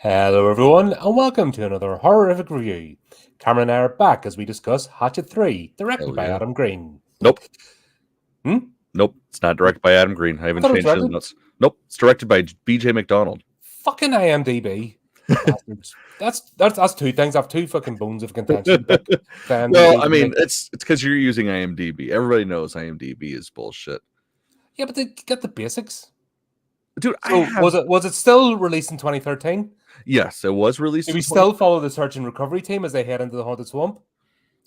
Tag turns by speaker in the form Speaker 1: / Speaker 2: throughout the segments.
Speaker 1: Hello everyone, and welcome to another horrific review. Cameron and I are back as we discuss Hatchet 3, directed
Speaker 2: Hell
Speaker 1: by
Speaker 2: yeah.
Speaker 1: Adam Green.
Speaker 2: Nope.
Speaker 1: Hmm?
Speaker 2: Nope. It's not directed by Adam Green. I haven't
Speaker 1: thought it was
Speaker 2: changed the
Speaker 1: directed.
Speaker 2: notes. Nope. It's directed by B.J. McDonald.
Speaker 1: Fucking IMDb. Bastards. That's two things. I have two fucking bones of contention. But
Speaker 2: Well, I mean, it's because you're using IMDb. Everybody knows IMDb is bullshit.
Speaker 1: yeah, but they get the basics.
Speaker 2: Dude,
Speaker 1: So was it still released in 2013?
Speaker 2: Yes, it was released.
Speaker 1: Do we still follow the search and recovery team as they head into the haunted swamp?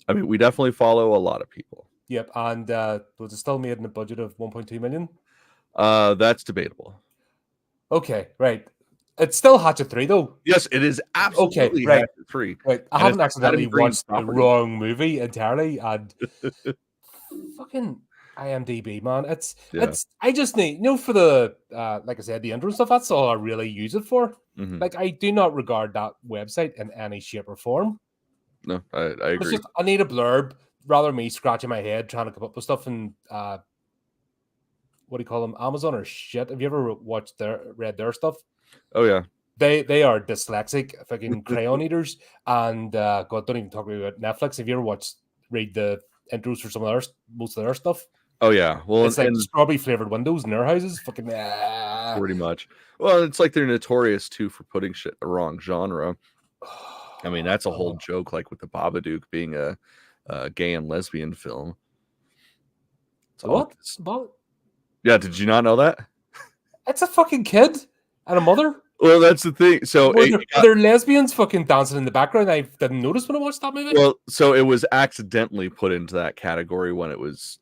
Speaker 2: I mean, we definitely follow a lot of people.
Speaker 1: Yep, and was it still made in a budget of 1.2 million?
Speaker 2: That's debatable.
Speaker 1: Okay, right. It's still Hatchet 3 though.
Speaker 2: Yes, it is absolutely
Speaker 1: okay, right.
Speaker 2: Hatchet 3.
Speaker 1: Right. I haven't accidentally watched the wrong movie entirely, and fucking IMDb, man. It's I just need for the like I said, the intro stuff, that's all I really use it for.
Speaker 2: Mm-hmm.
Speaker 1: Like, I do not regard that website in any shape or form.
Speaker 2: No, I agree.
Speaker 1: It's just I need a blurb rather than me scratching my head trying to come up with stuff and what do you call them? Amazon or shit. Have you ever read their stuff?
Speaker 2: Oh yeah.
Speaker 1: They are dyslexic fucking crayon eaters, and God, don't even talk about Netflix. Have you ever read the intros for most of their stuff?
Speaker 2: Oh yeah, well,
Speaker 1: it's like strawberry flavored windows in their houses. Fucking
Speaker 2: pretty much. Well, it's like they're notorious too for putting shit in the wrong genre. I mean, that's a whole joke, like with the Babadook being a gay and lesbian film.
Speaker 1: What?
Speaker 2: Yeah, did you not know that?
Speaker 1: It's a fucking kid and a mother.
Speaker 2: Well, that's the thing. So
Speaker 1: they're lesbians fucking dancing in the background. I didn't notice when I watched that movie.
Speaker 2: Well, so it was accidentally put into that category when it was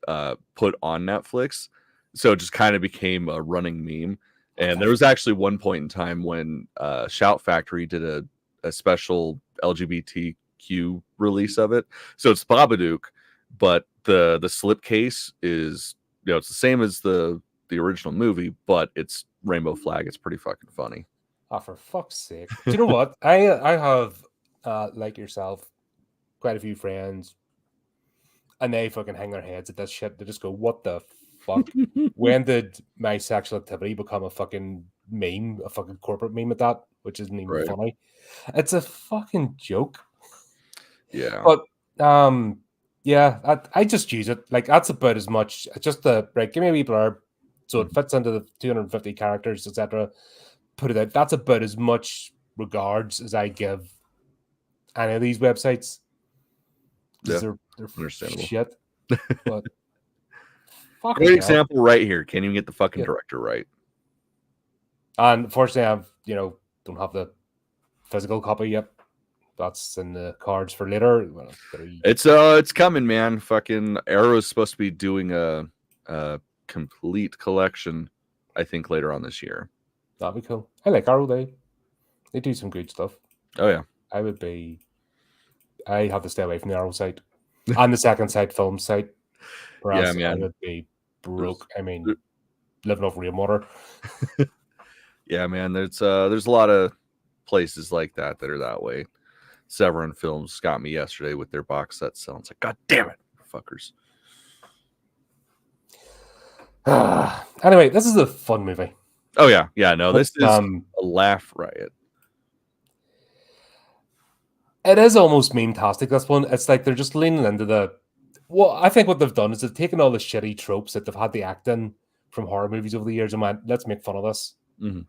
Speaker 2: put on Netflix. So it just kind of became a running meme. And there was actually one point in time when Shout Factory did a special LGBTQ release of it. So it's Babadook, but the slipcase is, it's the same as the original movie, but it's rainbow flag. It's pretty fucking funny.
Speaker 1: Oh, for fuck's sake. Do you know what? I have, like yourself, quite a few friends, and they fucking hang their heads at this shit. They just go, what the fuck? When did my sexual activity become a fucking meme, a fucking corporate meme at that, which isn't even funny? It's a fucking joke.
Speaker 2: Yeah.
Speaker 1: But, yeah, I just use it. Like, that's about as much. Just give me a wee blurb so it fits into the 250 characters, etc. Put it out. That's about as much regards as I give any of these websites.
Speaker 2: Yeah,
Speaker 1: they're
Speaker 2: understandable.
Speaker 1: Shit. But
Speaker 2: great example right here. Can't even get the fucking director right.
Speaker 1: And unfortunately, don't have the physical copy yet. That's in the cards for later. Well,
Speaker 2: it's coming, man. Fucking Arrow's supposed to be doing a complete collection, I think, later on this year.
Speaker 1: That'd be cool. I like Arrow. They do some good stuff.
Speaker 2: Oh yeah.
Speaker 1: I have to stay away from the Arrow site and the second site film site.
Speaker 2: Yeah, man.
Speaker 1: I would be broke. I mean, living off rainwater.
Speaker 2: Yeah, man. There's a lot of places like that are that way. Severin Films got me yesterday with their box set selling. It's like, God damn it, fuckers.
Speaker 1: Anyway, this is a fun movie.
Speaker 2: Oh yeah, no, this is a laugh riot.
Speaker 1: It is almost meme-tastic, this one. It's like they're just leaning into I think what they've done is they've taken all the shitty tropes that they've had the acting from horror movies over the years and went, let's make fun of this.
Speaker 2: Mm-hmm.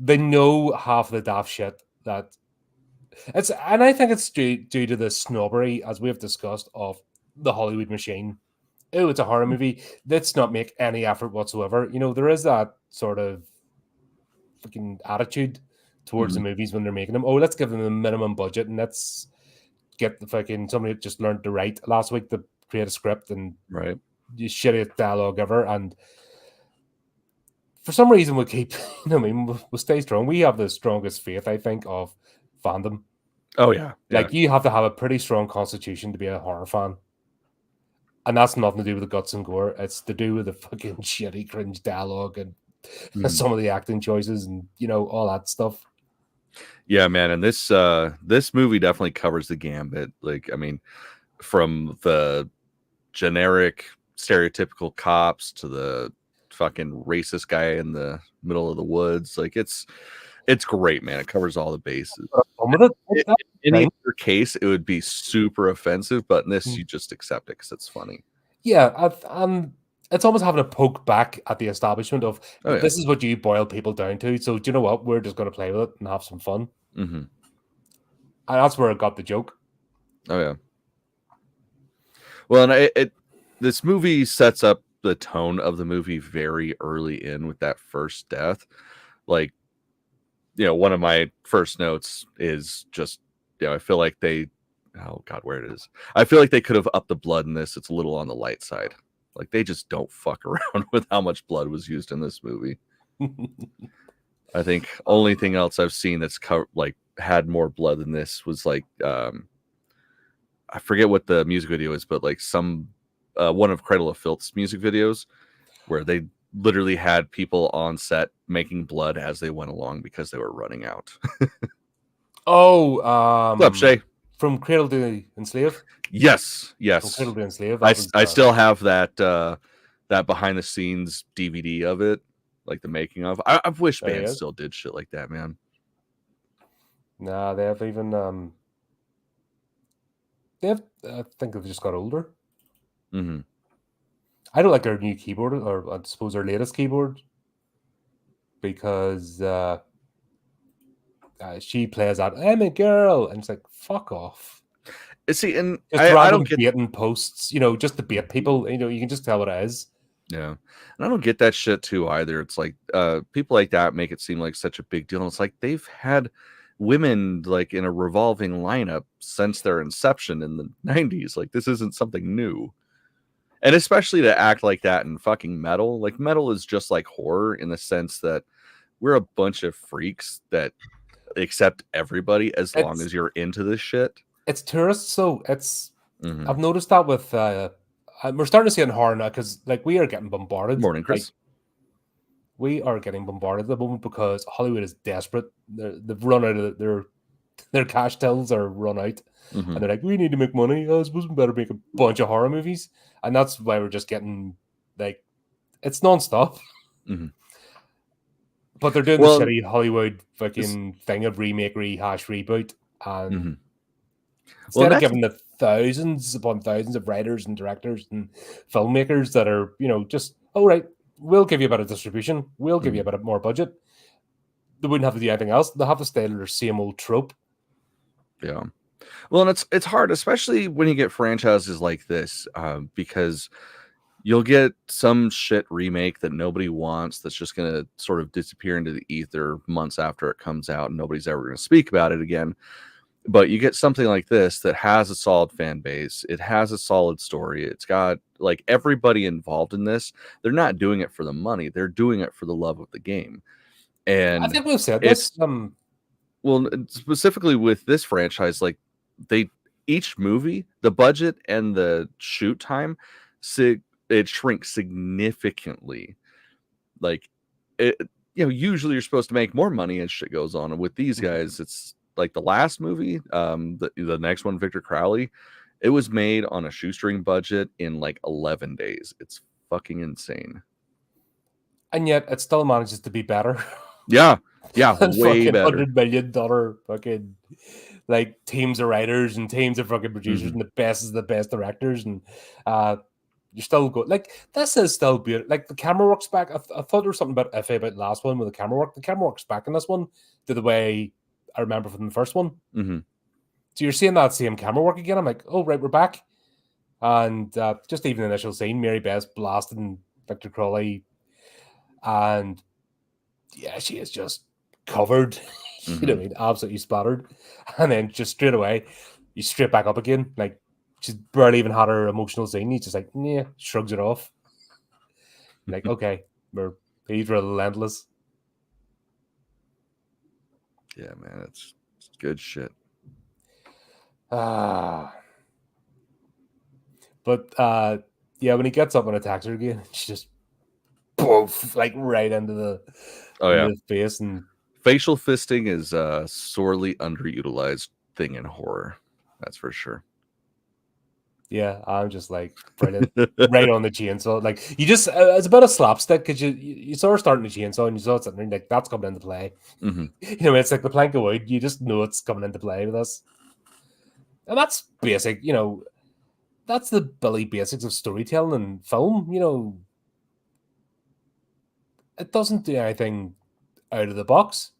Speaker 1: They know half the daft shit that and I think it's due to the snobbery, as we've discussed, of the Hollywood machine. Oh, it's a horror movie. Let's not make any effort whatsoever. There is that sort of fucking attitude towards the movies when they're making them. Oh, let's give them a minimum budget and let's get the fucking somebody that just learned to write last week to create a script and
Speaker 2: the
Speaker 1: shittiest dialogue ever. And for some reason, we keep, we'll stay strong. We have the strongest faith, I think, of fandom.
Speaker 2: Oh yeah.
Speaker 1: Like, you have to have a pretty strong constitution to be a horror fan. And that's nothing to do with the guts and gore. It's to do with the fucking shitty, cringe dialogue and some of the acting choices and, all that stuff.
Speaker 2: Yeah, man. And this movie definitely covers the gambit. Like, I mean, from the generic, stereotypical cops to the fucking racist guy in the middle of the woods. Like, it's It's great, man. It covers all the bases.
Speaker 1: With it.
Speaker 2: In any other case, it would be super offensive, but in this, you just accept it because it's funny.
Speaker 1: Yeah, it's almost having a poke back at the establishment of
Speaker 2: Oh,
Speaker 1: this is what you boil people down to. So do you know what? We're just going to play with it and have some fun.
Speaker 2: Mm-hmm.
Speaker 1: And that's where I got the joke.
Speaker 2: Oh yeah. Well, and this movie sets up the tone of the movie very early in with that first death. Like, one of my first notes is just, I feel like oh God, where it is. I feel like they could have upped the blood in this. It's a little on the light side. Like, they just don't fuck around with how much blood was used in this movie. I think only thing else I've seen that's had more blood than this was like, I forget what the music video is, but like one of Cradle of Filth's music videos where they literally had people on set making blood as they went along because they were running out.
Speaker 1: What's
Speaker 2: up, Shay?
Speaker 1: From Cradle to Enslave?
Speaker 2: Yes.
Speaker 1: From Cradle to Enslave.
Speaker 2: I still have that behind the scenes DVD of it, like the making of. I wish bands still did shit like that, man.
Speaker 1: Nah, they have even I think they've just got older.
Speaker 2: Mm-hmm.
Speaker 1: I don't like their new keyboard, or I suppose their latest keyboard, because she plays that "I'm a girl," and it's like, fuck off.
Speaker 2: See, and
Speaker 1: I don't get baiting posts, just to bait people. You can just tell what it is.
Speaker 2: Yeah, and I don't get that shit too either. It's like people like that make it seem like such a big deal. And it's like they've had women like in a revolving lineup since their inception in the 90s. Like, this isn't something new. And especially to act like that in fucking metal. Like, metal is just like horror in the sense that we're a bunch of freaks that accept everybody as long as you're into this shit.
Speaker 1: It's tourists, so it's I've noticed that with we're starting to see it in horror now, because like we are getting bombarded.
Speaker 2: Morning, Chris.
Speaker 1: We are getting bombarded at the moment because Hollywood is desperate. They've run out of their cash tills are run out, and they're like, we need to make money. I suppose we better make a bunch of horror movies, and that's why we're just getting like it's nonstop. But they're doing the shitty Hollywood fucking thing of remake, rehash, reboot, and instead of giving the thousands upon thousands of writers and directors and filmmakers that are, just, right, we'll give you a bit of distribution, we'll give you a bit of more budget. They wouldn't have to do anything else. They'll have to stay in their same old trope.
Speaker 2: Yeah. Well, and it's hard, especially when you get franchises like this, because you'll get some shit remake that nobody wants that's just going to sort of disappear into the ether months after it comes out, and nobody's ever going to speak about it again. But you get something like this that has a solid fan base. It has a solid story. It's got like everybody involved in this. They're not doing it for the money. They're doing it for the love of the game. And
Speaker 1: I think we've said this.
Speaker 2: Well, specifically with this franchise, like each movie, the budget and the shoot time, it shrinks significantly. Like usually you're supposed to make more money as shit goes on. And with these guys, it's like the last movie, the next one, Victor Crowley, it was made on a shoestring budget in like 11 days. It's fucking insane.
Speaker 1: And yet it still manages to be better.
Speaker 2: Yeah, way better.
Speaker 1: $100 million fucking like teams of writers and teams of fucking producers and the best is the best directors, and you're still good. Like, this is still beautiful. Like, the camera works back. I thought there was something about iffy about the last one with the camera work. The camera works back in this one to the way I remember from the first one. So you're seeing that same camera work again. I'm like, oh, right, we're back. And just even the initial scene, Marybeth blasting Victor Crowley, and yeah, she is just covered, you know what I mean, absolutely splattered. And then just straight away, you straight back up again. Like, she's barely even had her emotional scene. He's just like, yeah, shrugs it off. Like, okay, he's relentless.
Speaker 2: Yeah, man, it's good shit.
Speaker 1: But yeah, when he gets up and attacks her again, she just poof, like right into the face. And
Speaker 2: facial fisting is a sorely underutilized thing in horror. That's for sure.
Speaker 1: Yeah, I'm just like brilliant, right on the chainsaw. Like you just, it's a bit of slapstick because you saw her starting the chainsaw and you saw it sitting there, like that's coming into play. You know, it's like the plank of wood. You just know it's coming into play with us, and that's basic. You know, that's the Billy basics of storytelling and film. You know, it doesn't do anything out of the box,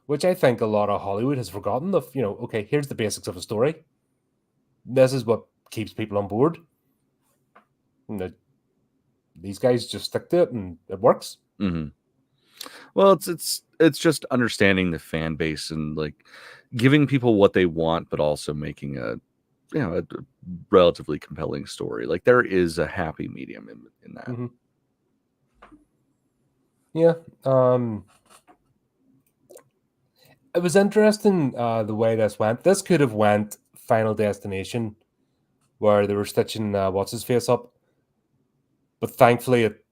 Speaker 1: which I think a lot of Hollywood has forgotten. Of, you know, okay, here's the basics of a story. This is what keeps people on board. And these guys just stick to it, and it works.
Speaker 2: Well, it's just understanding the fan base and like giving people what they want, but also making a relatively compelling story. Like there is a happy medium in that.
Speaker 1: Mm-hmm. Yeah. It was interesting the way this went. This could have went Final Destination, where they were stitching what's his face up, but thankfully it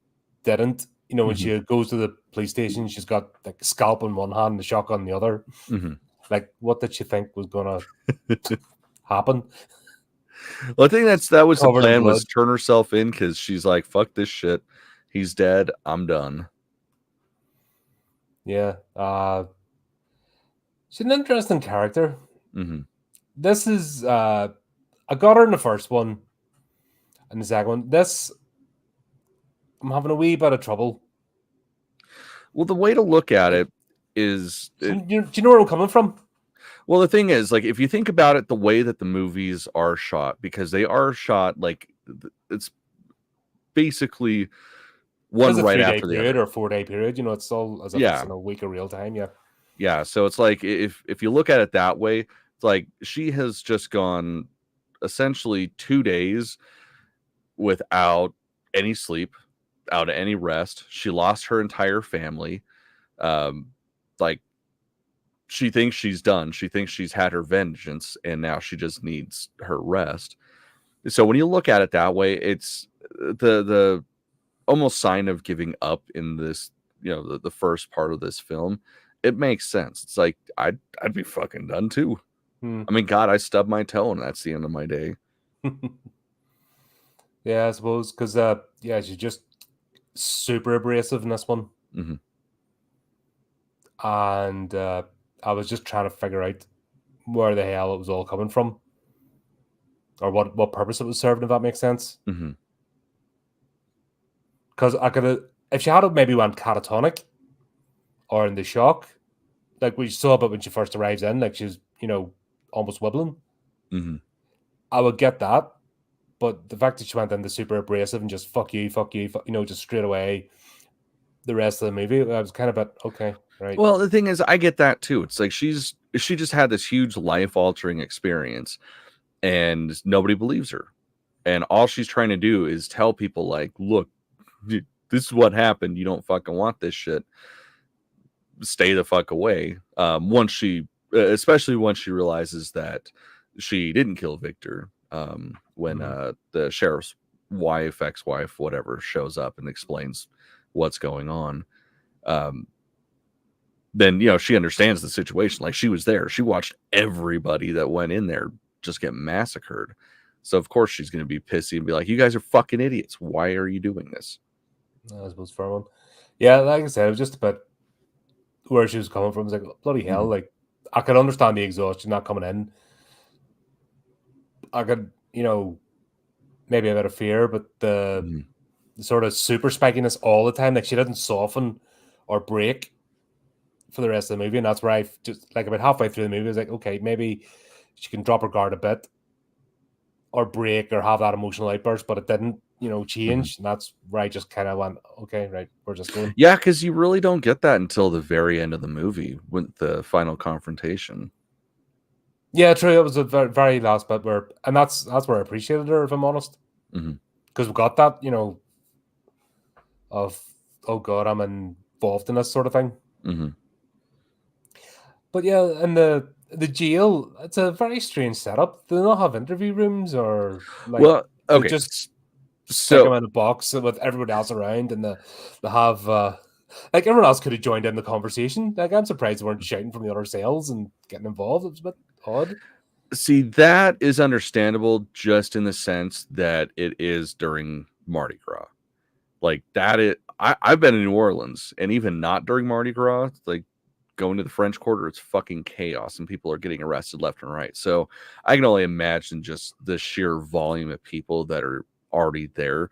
Speaker 1: didn't. You know, when she goes to the police station, she's got like a scalp in one hand and a shotgun in the other. Like, what did she think was gonna happen?
Speaker 2: Well, I think that was the
Speaker 1: Covered in
Speaker 2: plan, was
Speaker 1: blood.
Speaker 2: turn herself in because she's like, fuck this shit. He's dead. I'm done.
Speaker 1: Yeah. She's an interesting character. This is I got her in the first one and the second one. This, I'm having a wee bit of trouble.
Speaker 2: Well, the way to look at it is,
Speaker 1: Do you know where I'm coming from?
Speaker 2: well, the thing is, like, if you think about it, the way that the movies are shot, because they are shot like it's basically one right after the
Speaker 1: period
Speaker 2: other,
Speaker 1: or 4-day period. You know, it's all as if it's in a week of real time. Yeah.
Speaker 2: Yeah. So it's like if you look at it that way, it's like she has just gone essentially 2 days without any sleep, out of any rest. She lost her entire family. Like she thinks she's done. She thinks she's had her vengeance, and now she just needs her rest. So when you look at it that way, it's the almost sign of giving up in this, you know, the first part of this film. It makes sense. It's like I'd be fucking done too. I mean, God, I stubbed my toe and that's the end of my day.
Speaker 1: Yeah, I suppose because yeah, she's just super abrasive in this one. And I was just trying to figure out where the hell it was all coming from, or what purpose it was serving, if that makes sense. Because I could have, if she had maybe went catatonic or in the shock, like we saw, but when she first arrives in, like she's, you know, almost wobbling. I would get that, but the fact that she went into super abrasive and just fuck you, you know, just straight away, the rest of the movie, I was kind of okay, right.
Speaker 2: Well, the thing is, I get that too. It's like she just had this huge life altering experience, and nobody believes her, and all she's trying to do is tell people like, look, this is what happened. You don't fucking want this shit. Stay the fuck away. Once she, especially once she realizes that she didn't kill Victor, when the sheriff's wife, ex-wife, whatever, shows up and explains what's going on, then, you know, she understands the situation. Like, she was there. She watched everybody that went in there just get massacred. So of course she's going to be pissy and be like, you guys are fucking idiots. Why are you doing this?
Speaker 1: I suppose for one. Yeah, like I said, it was just a bit where she was coming from. It was like, bloody hell, like I could understand the exhaustion not coming in. I could, you know, maybe a bit of fear, but the sort of super spikiness all the time, like she didn't soften or break for the rest of the movie. And that's where I just, like, about halfway through the movie, I was like, okay, maybe she can drop her guard a bit or break or have that emotional outburst, but it didn't, you know, change. And that's where I just kind of went, okay, right, we're just going.
Speaker 2: Yeah, because you really don't get that until the very end of the movie with the final confrontation.
Speaker 1: Yeah, true. It was a very, very last bit where, and that's where I appreciated her, if I'm honest, because we got that, you know, of, oh god, I'm involved in this sort of thing. But yeah, and the jail, it's a very strange setup. Do they not have interview rooms, or like,
Speaker 2: well, okay,
Speaker 1: just stick them in a box with everyone else around, and they have like everyone else could have joined in the conversation. Like, I'm surprised they weren't shouting from the other cells and getting involved. It was a bit odd.
Speaker 2: See, that is understandable just in the sense that it is during Mardi Gras. Like that I've been in New Orleans, and even not during Mardi Gras, like going to the French Quarter, it's fucking chaos and people are getting arrested left and right. So I can only imagine just the sheer volume of people that are already there,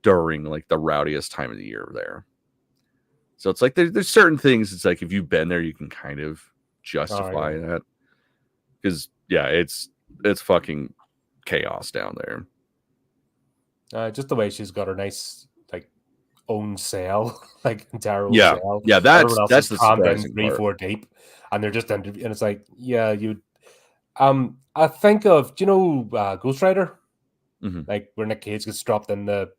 Speaker 2: during like the rowdiest time of the year there. So it's like there's certain things, it's like if you've been there, you can kind of justify that. Because yeah, it's fucking chaos down there.
Speaker 1: Just the way she's got her nice like own cell, like entire own
Speaker 2: Yeah,
Speaker 1: cell.
Speaker 2: yeah,
Speaker 1: Everyone else
Speaker 2: that's
Speaker 1: is
Speaker 2: the
Speaker 1: crammed in
Speaker 2: surprising
Speaker 1: 3-4 deep, and they're just and it's like, yeah, you. I think of, do you know Ghost Rider?
Speaker 2: Mm-hmm.
Speaker 1: Like where Nick Cage gets dropped in the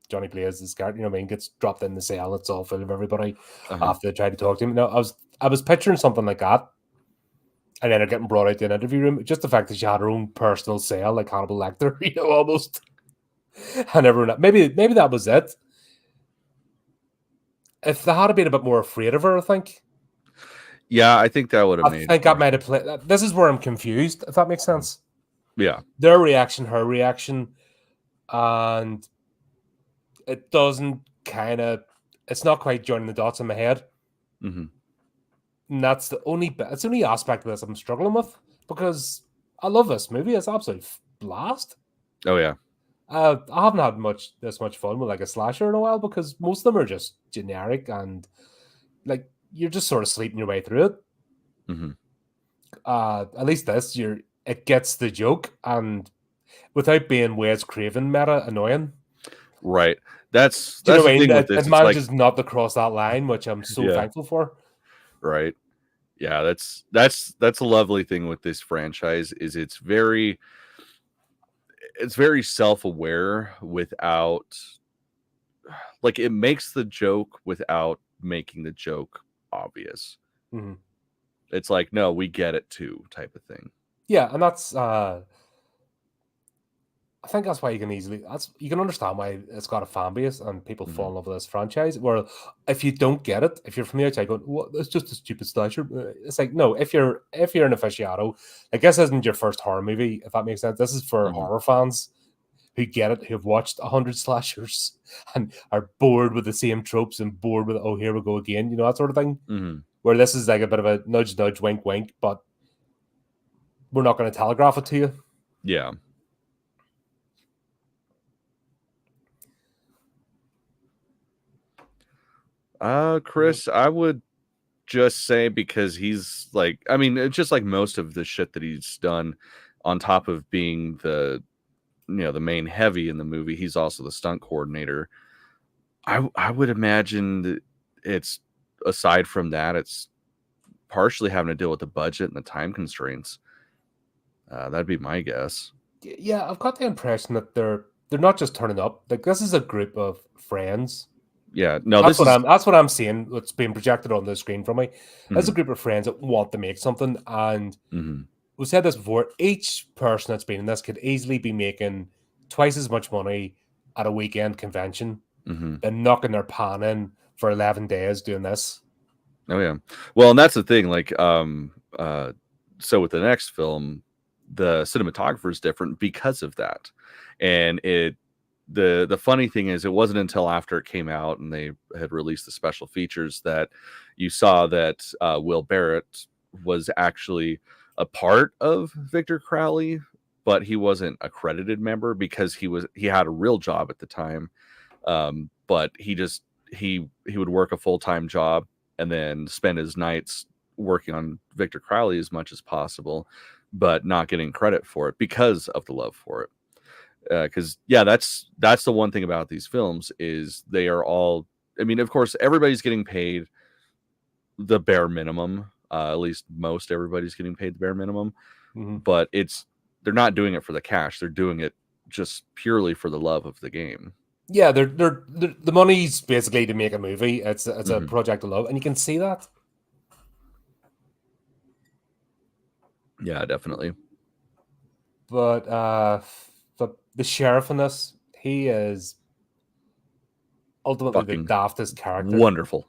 Speaker 1: Johnny plays this character, you know what I mean? Gets dropped in the cell. It's all full of everybody after they try to talk to him. No, I was picturing something like that. And then they're getting brought out to an interview room. Just the fact that she had her own personal cell, like Hannibal Lecter, almost. And everyone, maybe that was it. If they had been a bit more afraid of her, I think.
Speaker 2: Yeah, I think that would have
Speaker 1: I
Speaker 2: made.
Speaker 1: think I might have played. This is where I'm confused, if that makes sense.
Speaker 2: Yeah.
Speaker 1: Their reaction, her reaction, and it doesn't it's not quite joining the dots in my head.
Speaker 2: Mm-hmm.
Speaker 1: And that's the only aspect of this I'm struggling with, because I love this movie. It's absolute blast.
Speaker 2: Oh yeah.
Speaker 1: I haven't had this much fun with like a slasher in a while, because most of them are just generic and like you're just sort of sleeping your way through it.
Speaker 2: Mm-hmm.
Speaker 1: At least this, it gets the joke, and without being Wes Craven meta annoying.
Speaker 2: Right. That's
Speaker 1: Do you know
Speaker 2: the
Speaker 1: what I mean?
Speaker 2: thing with this.
Speaker 1: It manages not to cross that line, which I'm so
Speaker 2: Yeah.
Speaker 1: thankful for.
Speaker 2: Right. Yeah, that's a lovely thing with this franchise, is it's very self-aware without, like, it makes the joke without making the joke obvious.
Speaker 1: Mm-hmm.
Speaker 2: It's like, no, we get it too, type of thing.
Speaker 1: Yeah, and that's I think that's why you can understand why it's got a fan base and people fall in love with this franchise. Where if you don't get it, if you're from the outside going, "What? It's just a stupid slasher," it's like, no. If you're an aficionado, like, this isn't your first horror movie, if that makes sense. This is for horror fans who get it, who've watched 100 slashers and are bored with the same tropes and bored with, oh, here we go again, that sort of thing.
Speaker 2: Mm-hmm.
Speaker 1: Where this is like a bit of a nudge, nudge, wink, wink, but we're not going to telegraph it to you.
Speaker 2: Yeah. Chris, I would just say, because he's like, I mean, it's just like most of the shit that he's done, on top of being the main heavy in the movie, he's also the stunt coordinator. I would imagine that it's, aside from that, it's partially having to deal with the budget and the time constraints. That'd be my guess.
Speaker 1: Yeah, I've got the impression that they're not just turning up. Like, this is a group of friends.
Speaker 2: Yeah, no,
Speaker 1: that's what I'm seeing. What's being projected on the screen for me. There's a group of friends that want to make something, and we said this before. Each person that's been in this could easily be making twice as much money at a weekend convention than knocking their pan in for 11 days doing this.
Speaker 2: Oh yeah, well, and that's the thing. Like, so with the next film, the cinematographer is different because of that, and the funny thing is, it wasn't until after it came out and they had released the special features that you saw that Will Barrett was actually a part of Victor Crowley, but he wasn't a credited member because he had a real job at the time, but he would work a full-time job and then spend his nights working on Victor Crowley as much as possible, but not getting credit for it because of the love for it. Because that's the one thing about these films, is they are all, I mean, of course, everybody's getting paid the bare minimum. At least most everybody's getting paid the bare minimum, but they're not doing it for the cash. They're doing it just purely for the love of the game.
Speaker 1: Yeah, they're the money's basically to make a movie. It's a project of love, and you can see that.
Speaker 2: Yeah, definitely.
Speaker 1: But the sheriff in this, he is ultimately the daftest character.
Speaker 2: Wonderful.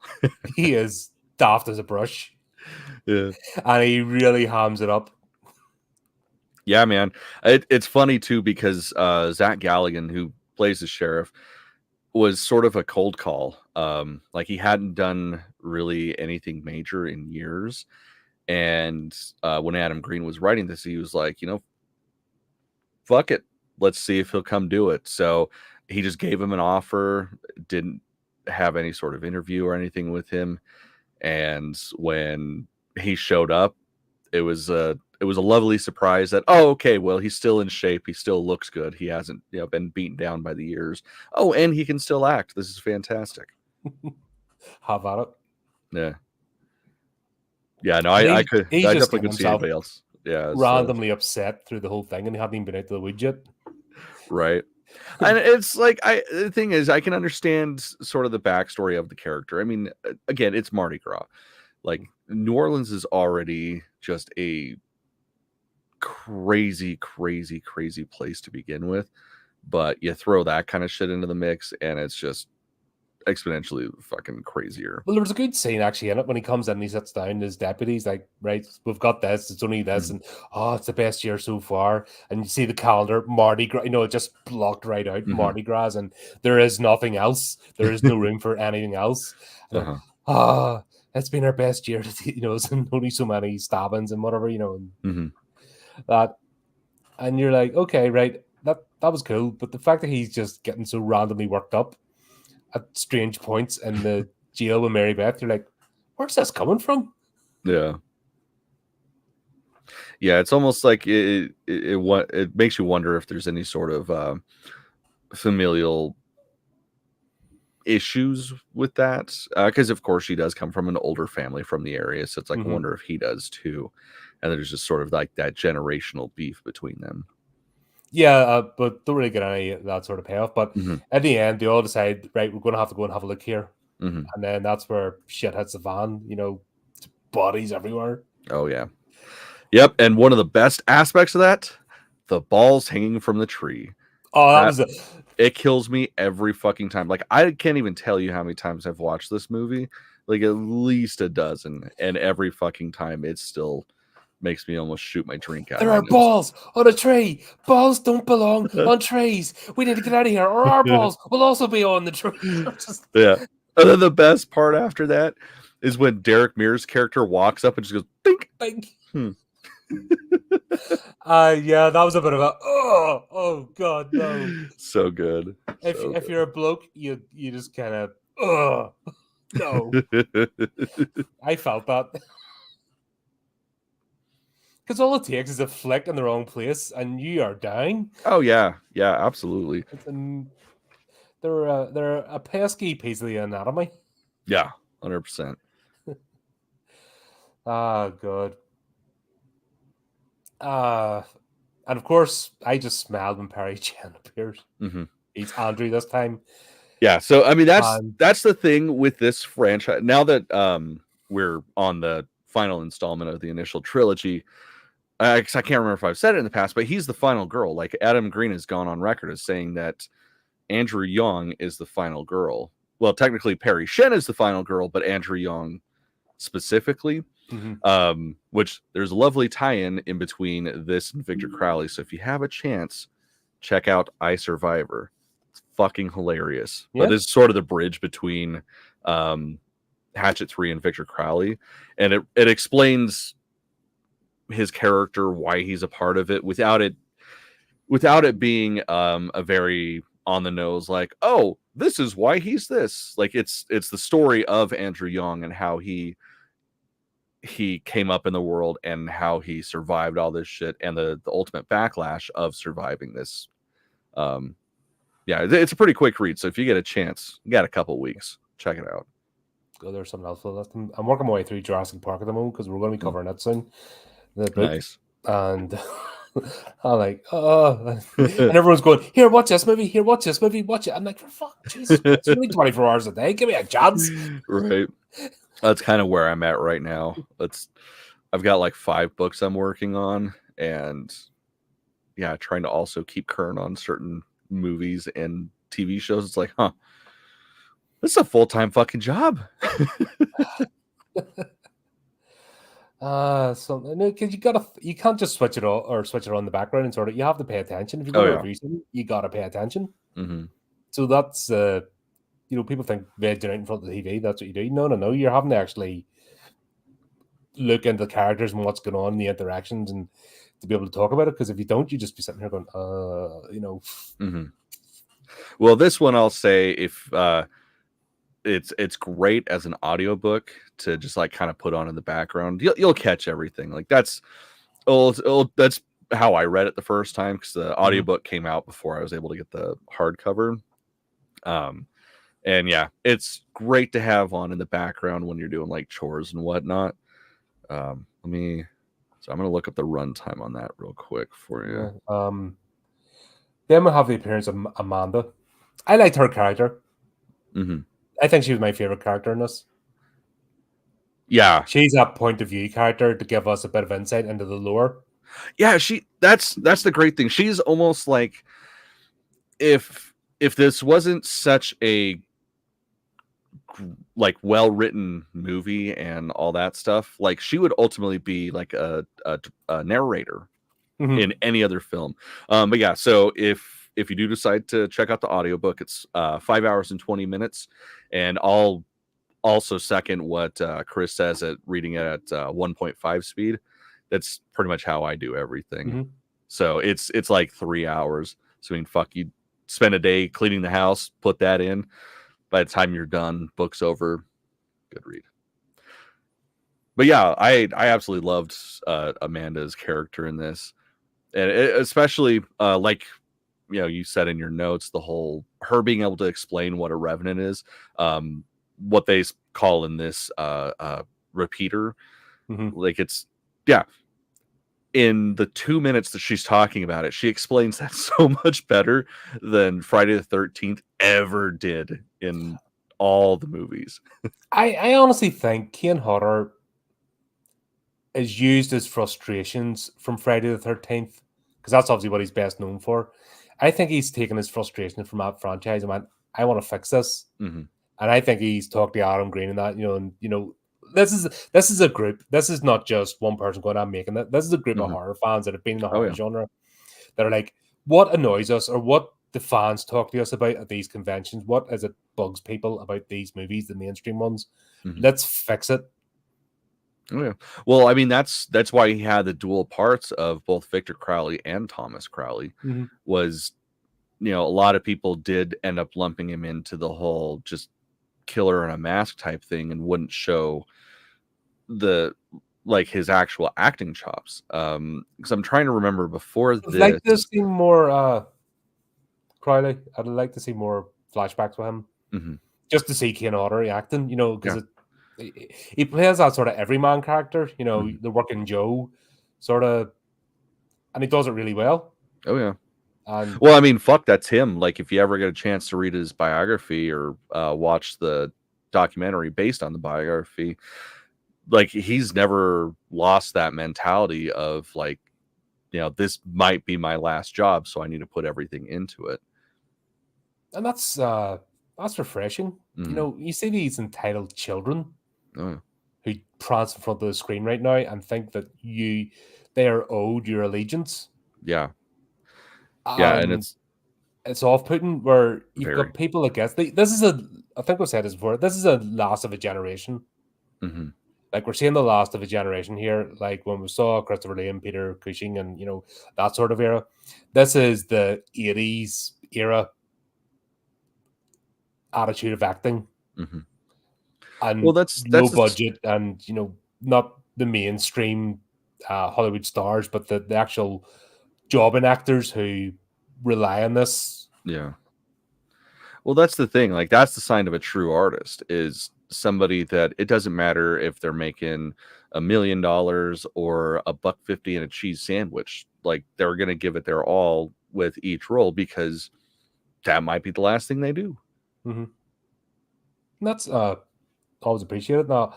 Speaker 1: He is daft as a brush.
Speaker 2: Yeah.
Speaker 1: And he really hams it up.
Speaker 2: Yeah, man. It's funny too because Zach Galligan, who plays the sheriff, was sort of a cold call. Like he hadn't done really anything major in years. And when Adam Green was writing this, he was like, fuck it. Let's see if he'll come do it. So he just gave him an offer, didn't have any sort of interview or anything with him. And when he showed up, it was a lovely surprise that, oh, okay, well, he's still in shape. He still looks good. He hasn't been beaten down by the years. Oh, and he can still act. This is fantastic.
Speaker 1: How about it?
Speaker 2: Yeah. Yeah, no, I definitely could see anybody else. Yeah,
Speaker 1: randomly upset through the whole thing, and he hadn't even been out to the woods yet.
Speaker 2: Right. And it's like the thing is, I can understand sort of the backstory of the character. I mean, again, it's Mardi Gras. Like New Orleans is already just a crazy place to begin with, but you throw that kind of shit into the mix, and it's just exponentially fucking crazier.
Speaker 1: Well, there was a good scene actually in it when he comes in and he sits down and his deputies like, right, we've got this, it's only this, and it's the best year so far. And you see the calendar, Mardi Gras, it just blocked right out, Mardi Gras, and there is nothing else. There is no room for anything else. It's been our best year. It's only so many stabbings and whatever, and that, and you're like, okay, right, that was cool, but the fact that he's just getting so randomly worked up at strange points in the jail with Marybeth, you're like, where's this coming from?
Speaker 2: Yeah, it's almost like it makes you wonder if there's any sort of familial issues with that, because of course she does come from an older family from the area, so it's like I wonder if he does too, and there's just sort of like that generational beef between them.
Speaker 1: Yeah, but don't really get any of that sort of payoff. But at the end, they all decide, right, we're going to have to go and have a look here. And then that's where shit hits the fan, bodies everywhere.
Speaker 2: Oh, yeah. Yep, and one of the best aspects of that, the balls hanging from the tree.
Speaker 1: Oh,
Speaker 2: it kills me every fucking time. Like, I can't even tell you how many times I've watched this movie. Like, at least a dozen. And every fucking time, it still makes me almost shoot my drink out.
Speaker 1: There are balls on a tree. Balls don't belong on trees. We need to get out of here, or our balls will also be on the tree.
Speaker 2: Yeah. And then the best part after that is when Derek Mears' character walks up and just goes, bink.
Speaker 1: Bink. Yeah, that was a bit of a oh god, no.
Speaker 2: So good.
Speaker 1: If you're a bloke, you just kind of no. I felt that. Because all it takes is a flick in the wrong place, and you are dying.
Speaker 2: Oh yeah, absolutely.
Speaker 1: They're a pesky piece of the anatomy.
Speaker 2: Yeah, 100%.
Speaker 1: Ah, God. And of course, I just smiled when Perry Chen appears. He's Andrew this time.
Speaker 2: Yeah, so I mean that's the thing with this franchise. Now that we're on the final installment of the initial trilogy. I can't remember if I've said it in the past, but he's the final girl. Like Adam Green has gone on record as saying that Andrew Young is the final girl. Well, technically Perry Shen is the final girl, but Andrew Young specifically, which there's a lovely tie-in in between this and Victor Crowley. So if you have a chance, check out I Survivor. It's fucking hilarious. Yeah. But it's sort of the bridge between Hatchet 3 and Victor Crowley. And it explains his character, why he's a part of it, without it being a very on the nose, like, oh, this is why he's this. Like it's the story of Andrew Young and how he came up in the world and how he survived all this shit and the ultimate backlash of surviving this. Yeah, it's a pretty quick read. So if you get a chance, you got a couple weeks, check it out.
Speaker 1: Go there's something else. I'm working my way through Jurassic Park at the moment because we're going to be covering it soon.
Speaker 2: Nice.
Speaker 1: And I'm like, and everyone's going, here, watch this movie. Here, watch this movie. Watch it. I'm like, for fuck, Jesus, it's only 24 hours a day. Give me a chance.
Speaker 2: Right. That's kind of where I'm at right now. I've got like 5 books I'm working on, and yeah, trying to also keep current on certain movies and TV shows. It's like, this is a full-time fucking job.
Speaker 1: So because you can't just switch it on or switch it on in the background and sort of you have to pay attention. If you're
Speaker 2: Oh
Speaker 1: going to
Speaker 2: yeah.
Speaker 1: review something, you gotta pay attention.
Speaker 2: Mm-hmm.
Speaker 1: So that's people think vegging out in front of the TV, that's what you do. No. You're having to actually look into the characters and what's going on, the interactions, and to be able to talk about it. Because if you don't, you just be sitting here going,
Speaker 2: Mm-hmm. Well, this one I'll say if it's great as an audiobook to just like kind of put on in the background. You'll catch everything. Like that's how I read it the first time because the audiobook came out before I was able to get the hardcover. And yeah, it's great to have on in the background when you're doing like chores and whatnot. So I'm gonna look up the runtime on that real quick for you.
Speaker 1: Yeah. Then we'll have the appearance of Amanda. I liked her character.
Speaker 2: Mm-hmm.
Speaker 1: I think she was my favorite character in this.
Speaker 2: Yeah,
Speaker 1: she's a point of view character to give us a bit of insight into the lore.
Speaker 2: Yeah, that's the great thing. She's almost like if this wasn't such a like well-written movie and all that stuff, like she would ultimately be like a narrator in any other film. But yeah, so if you do decide to check out the audiobook, it's 5 hours and 20 minutes, and I'll also second what Chris says at reading it at 1.5 speed. That's pretty much how I do everything. So it's like 3 hours. So I mean, fuck, you spend a day cleaning the house, put that in. By the time you're done, book's over, good read. But yeah, I absolutely loved Amanda's character in this, and especially like you said in your notes, the whole her being able to explain what a revenant is, what they call in this repeater, like it's in the 2 minutes that she's talking about it, she explains that so much better than Friday the 13th ever did in all the movies.
Speaker 1: I honestly think Kane Hodder is used as frustrations from Friday the 13th, because that's obviously what he's best known for. I think he's taken his frustration from that franchise and went, I want to fix this. And I think he's talked to Adam Green and that, this is a group. This is not just one person going out making it. This is a group of horror fans that have been in the horror genre that are like, what annoys us or what the fans talk to us about at these conventions? What is it bugs people about these movies, the mainstream ones? Let's fix it.
Speaker 2: Oh, yeah. Well, I mean, that's why he had the dual parts of both Victor Crowley and Thomas Crowley. Was, a lot of people did end up lumping him into the whole just killer in a mask type thing and wouldn't show his actual acting chops. Because I'm trying to remember before this.
Speaker 1: I'd like to see more Crowley. I'd like to see more flashbacks with him, just to see Kane Hodder acting. Because he plays that sort of everyman character. The working Joe sort of, and he does it really well.
Speaker 2: Oh yeah. Well, I mean, fuck, that's him. Like, if you ever get a chance to read his biography or watch the documentary based on the biography, like, he's never lost that mentality of like, this might be my last job, so I need to put everything into it.
Speaker 1: And that's refreshing. You see these entitled children who prance in front of the screen right now and think that they are owed your allegiance.
Speaker 2: Yeah. And
Speaker 1: it's off-putting where you've got people that guess I think we've said this before, this is a loss of a generation. Like, we're seeing the last of a generation here, like when we saw Christopher Lee and Peter Cushing and that sort of era. This is the 80s era attitude of acting. And
Speaker 2: that's
Speaker 1: low budget and not the mainstream Hollywood stars, but the actual jobbing actors who rely on this.
Speaker 2: Yeah. Well, that's the thing. Like, that's the sign of a true artist, is somebody that it doesn't matter if they're making $1 million or $1.50 and a cheese sandwich. Like, they're going to give it their all with each role because that might be the last thing they do.
Speaker 1: And that's always appreciated. Now,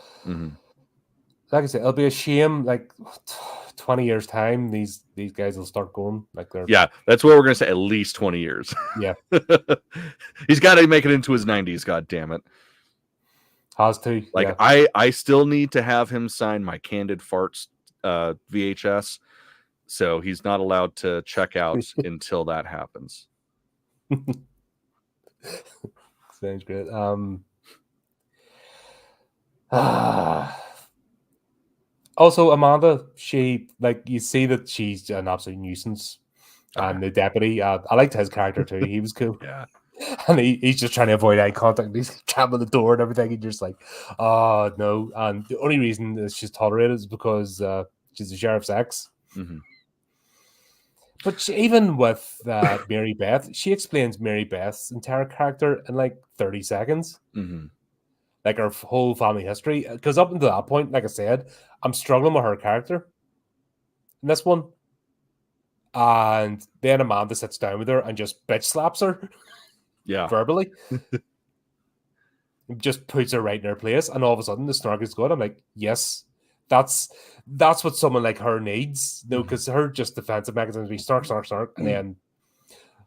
Speaker 1: like I said, it'll be a shame. Like 20 years time, these guys will start going like they're.
Speaker 2: Yeah, that's what we're gonna say. At least 20 years.
Speaker 1: Yeah,
Speaker 2: he's got to make it into his 90s. God damn it.
Speaker 1: Has to.
Speaker 2: Like
Speaker 1: Yeah.
Speaker 2: I still need to have him sign my Candid Farts VHS, so he's not allowed to check out until that happens.
Speaker 1: Sounds great. Also, Amanda, she like you see that she's an absolute nuisance, and the deputy. I liked his character too. He was cool.
Speaker 2: Yeah.
Speaker 1: And he's just trying to avoid eye contact. He's trapping the door and everything. He's just like, oh no. And the only reason that she's tolerated is because she's the sheriff's ex.
Speaker 2: Mm-hmm.
Speaker 1: But even with Marybeth, she explains Marybeth's entire character in like 30 seconds.
Speaker 2: Mm-hmm.
Speaker 1: Like her whole family history. Because up until that point, like I said, I'm struggling with her character in this one. And then Amanda sits down with her and just bitch slaps her.
Speaker 2: Yeah.
Speaker 1: Verbally. Just puts her right in her place. And all of a sudden the snark is good. I'm like, yes, that's what someone like her needs. No, because her just defensive mechanism be snark. And then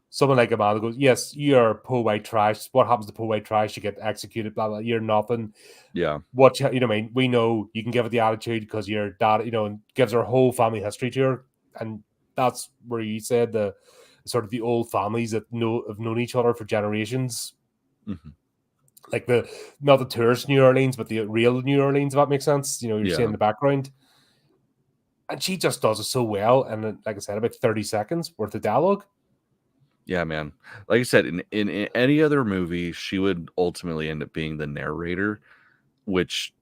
Speaker 1: someone like Amanda goes, yes, you're poor white trash. What happens to poor white trash? You get executed, blah, blah. You're nothing.
Speaker 2: Yeah.
Speaker 1: What, you know what I mean? We know you can give it the attitude because your dad, and gives her whole family history to her. And that's where you said the sort of the old families that have known each other for generations.
Speaker 2: Mm-hmm.
Speaker 1: Like not the tourist New Orleans, but the real New Orleans, if that makes sense. You're seeing the background. And she just does it so well. And like I said, about 30 seconds worth of dialogue.
Speaker 2: Yeah, man. Like I said, in any other movie, she would ultimately end up being the narrator, which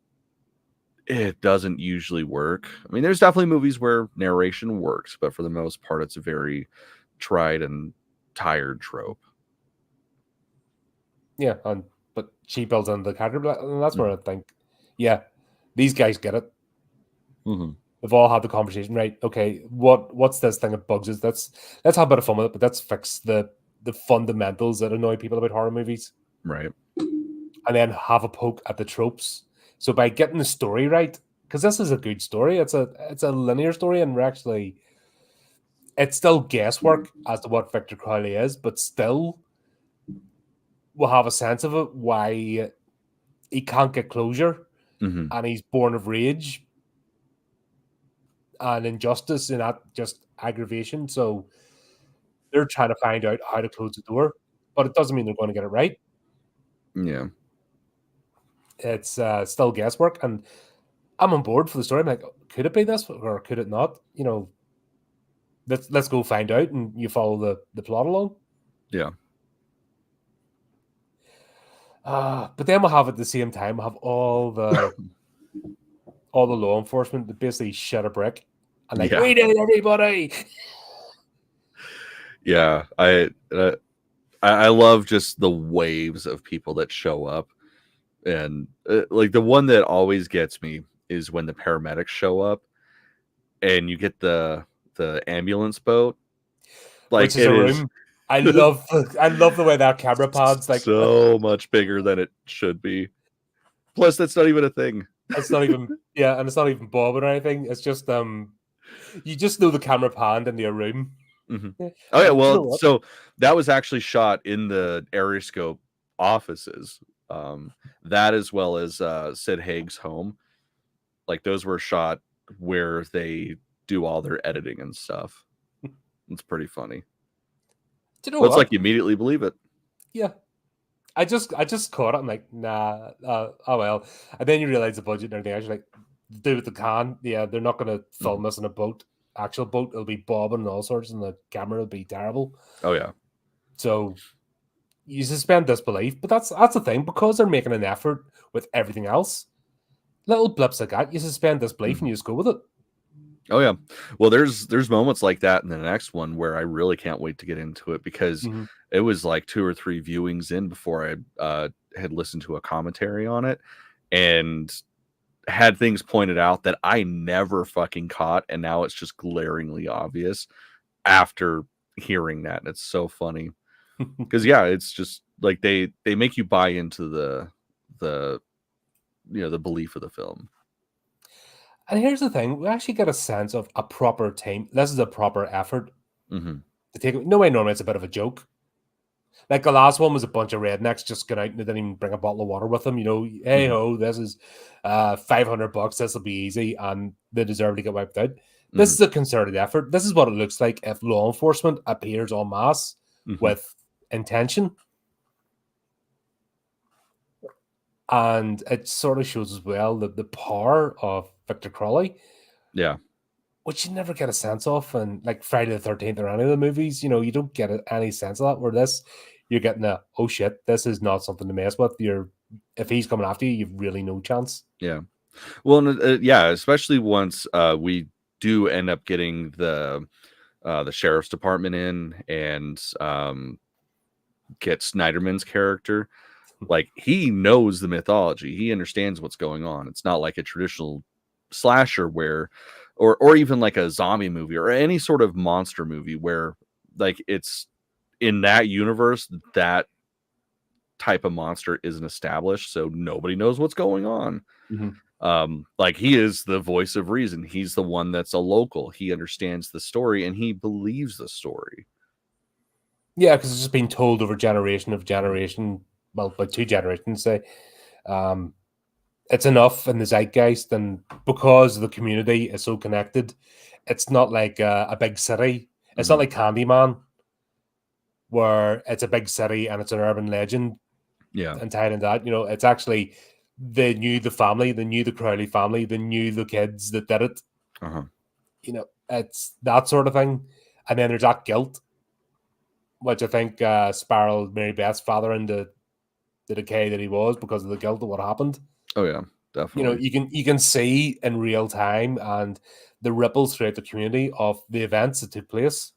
Speaker 2: it doesn't usually work. I mean, there's definitely movies where narration works, but for the most part, it's a very tried and tired trope.
Speaker 1: Yeah, but she builds on the character, and that's where I think, yeah, these guys get it.
Speaker 2: Mm-hmm.
Speaker 1: They've all had the conversation, right? Okay, what's this thing that bugs us? Let's have a bit of fun with it, but let's fix the fundamentals that annoy people about horror movies,
Speaker 2: right?
Speaker 1: And then have a poke at the tropes. So by getting the story right, because this is a good story, it's a linear story, and it's still guesswork as to what Victor Crowley is, but still we'll have a sense of it, why he can't get closure, and he's born of rage and injustice and just aggravation. So they're trying to find out how to close the door, but it doesn't mean they're going to get it right.
Speaker 2: Yeah.
Speaker 1: It's still guesswork, and I'm on board for the story. I'm like, could it be this or could it not? Let's go find out, and you follow the plot along.
Speaker 2: Yeah.
Speaker 1: But then we'll have at the same time, we'll have all the law enforcement that basically shut a brick and like, we did, everybody.
Speaker 2: Yeah, I love just the waves of people that show up, and like the one that always gets me is when the paramedics show up, and you get the ambulance boat, like
Speaker 1: which is a room. I love the way that camera pad's like
Speaker 2: so much bigger than it should be. Plus, that's not even a thing.
Speaker 1: It's not even and it's not even bobbing or anything. It's just you just know the camera panned into a room.
Speaker 2: Mm-hmm. Oh yeah, well, so that was actually shot in the Aeroscope offices. That as well as Sid Haig's home. Like those were shot where they do all their editing and stuff. It's pretty funny.
Speaker 1: Do you know what?
Speaker 2: It's like you immediately believe it.
Speaker 1: Yeah. I just caught it. I'm like, nah, oh well. And then you realize the budget and everything. I was like, do what they can. Yeah, they're not going to film this in a boat. Actual boat. It'll be bobbing and all sorts, and the camera will be terrible.
Speaker 2: Oh yeah.
Speaker 1: So you suspend disbelief, but that's the thing, because they're making an effort with everything else. Little blips like that, you suspend disbelief and you just go with it.
Speaker 2: Oh yeah. Well, there's moments like that in the next one where I really can't wait to get into it, because it was like 2 or 3 viewings in before I had listened to a commentary on it and had things pointed out that I never fucking caught, and now it's just glaringly obvious after hearing that. And it's so funny because yeah, it's just like they make you buy into the the belief of the film.
Speaker 1: And here's the thing, we actually get a sense of a proper team. This is a proper effort to take it. No way, normally it's a bit of a joke. Like the last one was a bunch of rednecks just going out and they didn't even bring a bottle of water with them. You know, hey ho, this is $500. This will be easy, and they deserve to get wiped out. This is a concerted effort. This is what it looks like if law enforcement appears en masse with intention. And it sort of shows as well that the power of Victor Crowley.
Speaker 2: Yeah.
Speaker 1: Which you never get a sense of. And like Friday the 13th or any of the movies, you know, you don't get any sense of that. Where this, you're getting a, oh shit, this is not something to mess with. If he's coming after you, you've really no chance.
Speaker 2: Yeah. Well, yeah, especially once we do end up getting the sheriff's department in and get Snyderman's character. Like, he knows the mythology. He understands what's going on. It's not like a traditional slasher where, or even like a zombie movie or any sort of monster movie where, like, it's in that universe, that type of monster isn't established, so nobody knows what's going on. Like, he is the voice of reason. He's the one that's a local. He understands the story and he believes the story.
Speaker 1: Yeah, because it's just been told over generation. Well, by 2 generations, say. It's enough in the zeitgeist, and because the community is so connected, it's not like a big city. It's not like Candyman, where it's a big city and it's an urban legend.
Speaker 2: Yeah.
Speaker 1: And tied in that, you know, it's actually, they knew the family, they knew the Crowley family, they knew the kids that did it. You know, it's that sort of thing. And then there's that guilt, which I think spiraled Marybeth's father into the decay that he was because of the guilt of what happened.
Speaker 2: Oh yeah, definitely.
Speaker 1: You know, you can see in real time and the ripples throughout the community of the events that took place.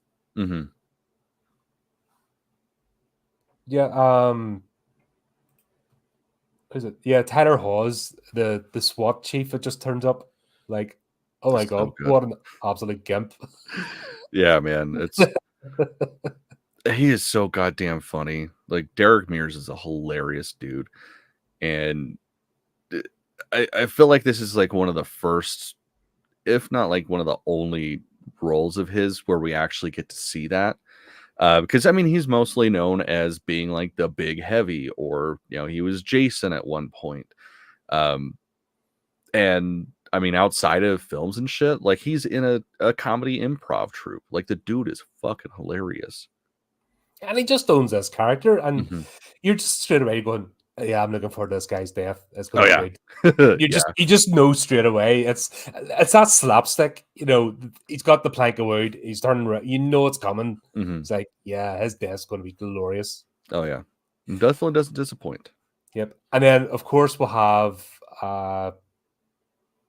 Speaker 1: Yeah, is it? Yeah, Tyler Hawes, the SWAT chief that just turns up. Like, oh my god, what an absolute gimp.
Speaker 2: Yeah, man. It's he is so goddamn funny. Like, Derek Mears is a hilarious dude. And I feel like this is like one of the first, if not like one of the only roles of his where we actually get to see that. Because I mean, he's mostly known as being like the big heavy, or, you know, he was Jason at one point. And I mean, outside of films and shit, like, he's in a comedy improv troupe. Like, the dude is fucking hilarious.
Speaker 1: And he just owns this character, and you're just straight away going, yeah, I'm looking forward to this guy's death. It's going to be good. You just know straight away. It's that slapstick. You know, he's got the plank of wood. He's turning around. You know it's coming. It's like, yeah, his death's going to be glorious.
Speaker 2: Oh yeah, definitely doesn't disappoint.
Speaker 1: Yep. And then of course we'll have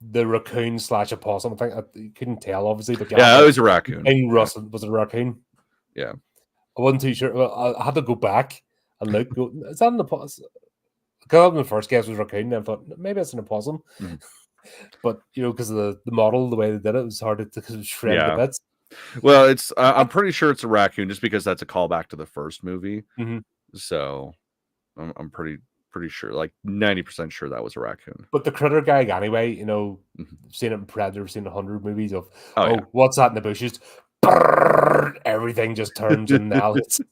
Speaker 1: the raccoon / opossum. I think you couldn't tell obviously, but
Speaker 2: yeah, it was a raccoon.
Speaker 1: Russell, was it a raccoon?
Speaker 2: Yeah,
Speaker 1: I wasn't too sure. Well, I had to go back and look. Is that an opossum? Because my first guess was raccoon, and I thought maybe it's an opossum. But, you know, because of the model, the way they did it, it was hard to shred the bits.
Speaker 2: Well, it's I'm pretty sure it's a raccoon, just because that's a callback to the first movie. So I'm pretty sure, like 90% sure that was a raccoon.
Speaker 1: But the critter gag, anyway, you know, I've seen it in Predator, I've seen 100 movies of,
Speaker 2: yeah.
Speaker 1: What's that in the bushes? Brrr, everything just turns and now it's...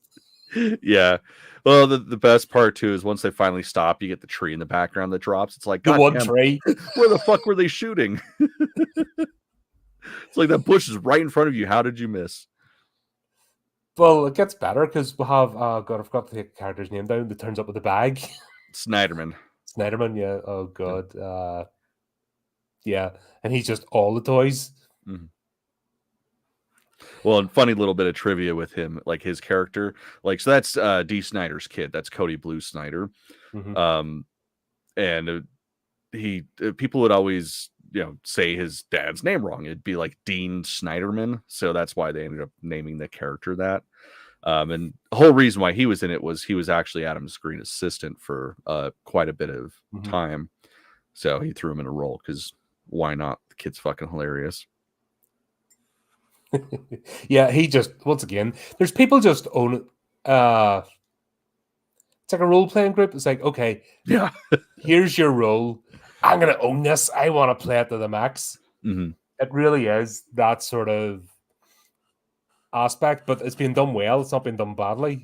Speaker 2: Yeah. Well, the best part too is once they finally stop, you get the tree in the background that drops. It's like,
Speaker 1: the one tree.
Speaker 2: Where the fuck were they shooting? It's like, that bush is right in front of you. How did you miss?
Speaker 1: Well, it gets better because we'll have God, I forgot to take the character's name down that turns up with a bag.
Speaker 2: Snyderman,
Speaker 1: yeah. Oh god. Yeah, and he's just all the toys.
Speaker 2: Well, and funny little bit of trivia with him, like his character, like, so that's Dee Snider's kid. That's Cody Blue Snyder. And people would always, you know, say his dad's name wrong. It'd be like Dean Snyderman, so that's why they ended up naming the character that. And the whole reason why he was in it was he was actually Adam's screen assistant for quite a bit of time, so he threw him in a role because why not? The kid's fucking hilarious.
Speaker 1: Yeah, he just, once again, there's people just own it. It's like a role-playing group. It's like, okay,
Speaker 2: yeah,
Speaker 1: here's your role. I'm going to own this. I want to play it to the max. It really is that sort of aspect, but it's being done well. It's not being done badly.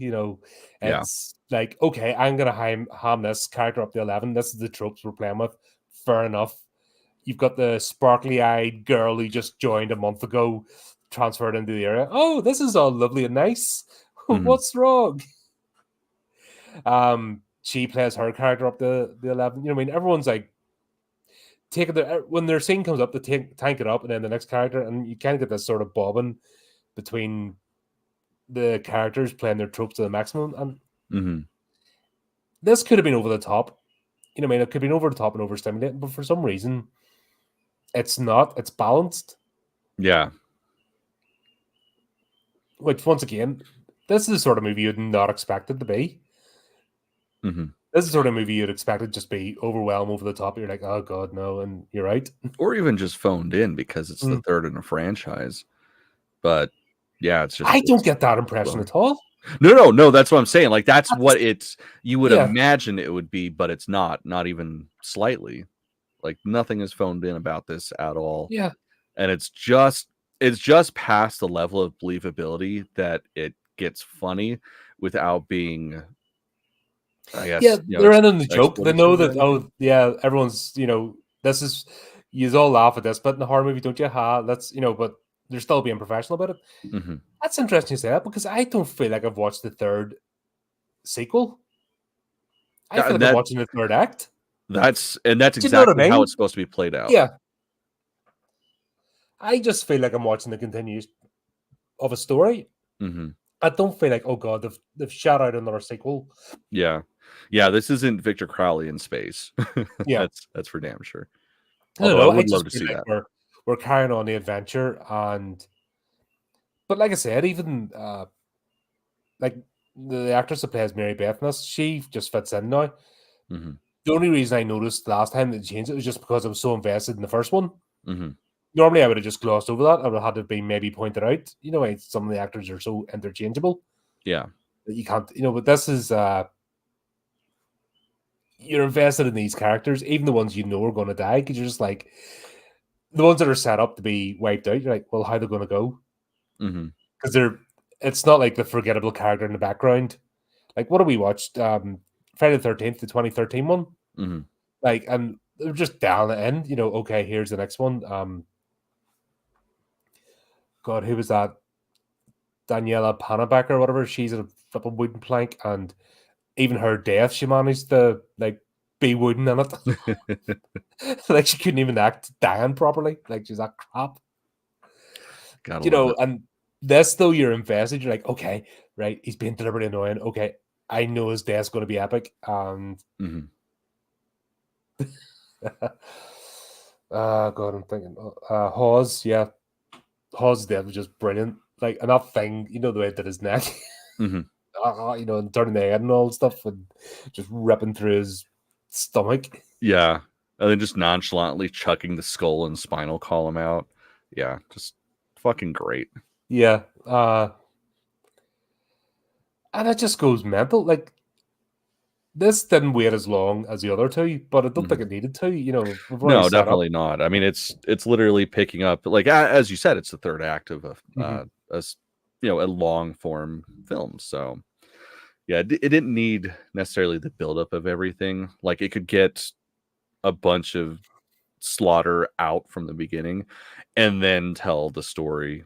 Speaker 1: It's like, okay, I'm gonna ham this character up to 11. This is the tropes we're playing with. Fair enough. You've got the sparkly-eyed girl who just joined a month ago, transferred into the area. Oh, this is all lovely and nice. What's wrong? She plays her character up to the 11. Everyone's like taking when their scene comes up, they tank it up, and then the next character, and you kind of get this sort of bobbing between the characters playing their tropes to the maximum. And this could have been over the top. It could have been over the top and overstimulating, but for some reason, it's not. It's balanced.
Speaker 2: Yeah.
Speaker 1: Which, once again, this is the sort of movie you'd not expect it to be. This is the sort of movie you'd expect it to just be overwhelmed, over the top. You're like, oh god, no, and you're right.
Speaker 2: Or even just phoned in because it's the third in a franchise. But yeah, it's just
Speaker 1: I don't get that impression at all.
Speaker 2: No, that's what I'm saying. Like that's what you would imagine it would be, but it's not even slightly. Like nothing is phoned in about this at all.
Speaker 1: Yeah.
Speaker 2: And it's just past the level of believability that it gets funny without being, I guess.
Speaker 1: Yeah, they're in on the joke. They know that, oh yeah, everyone's, this is, you all laugh at this, but in a horror movie, don't you? That's, but they're still being professional about it. That's interesting you say that, because I don't feel like I've watched the third sequel. I feel like I'm watching the third act.
Speaker 2: That's exactly how it's supposed to be played out.
Speaker 1: Yeah. I just feel like I'm watching the continuation of a story. I don't feel like, oh god, they've shot out another sequel.
Speaker 2: Yeah. This isn't Victor Crowley in space. Yeah, that's for damn sure.
Speaker 1: I would love to see that. We're carrying on the adventure, but like I said, even like the actress that plays Marybeth in this, she just fits in now. The only reason I noticed last time that they changed it was just because I was so invested in the first one. Normally, I would have just glossed over that. I would have had to be maybe pointed out. Some of the actors are so interchangeable.
Speaker 2: Yeah,
Speaker 1: that you can't. But this is you're invested in these characters, even the ones are going to die, because you're just like, the ones that are set up to be wiped out. You're like, well, how are they going to go? Because it's not like the forgettable character in the background. Like, what have we watched? Friday the 13th, the 2013 one. Like, and they're just down the end. Okay, here's the next one. God, who was that? Daniela Panaback or whatever. She's a flipping wooden plank, and even her death, she managed to be wooden in it. Like she couldn't even act dying properly. Like she's that crap. And this though, you're invested. You're like, okay, right, he's being deliberately annoying. Okay, I know his death's going to be epic. And God, I'm thinking Hawes, yeah. Hawes' death was just brilliant. Like, and that thing, the way it did his neck. And turning the head and all stuff, and just ripping through his stomach.
Speaker 2: Yeah. And then just nonchalantly chucking the skull and spinal column out. Yeah, just fucking great.
Speaker 1: Yeah. And it just goes mental. Like, this didn't wait as long as the other two, but I don't think it needed to.
Speaker 2: No, definitely not. I mean, it's literally picking up, like as you said, it's the third act of a long form film. So yeah, it didn't need necessarily the buildup of everything. Like it could get a bunch of slaughter out from the beginning, and then tell the story,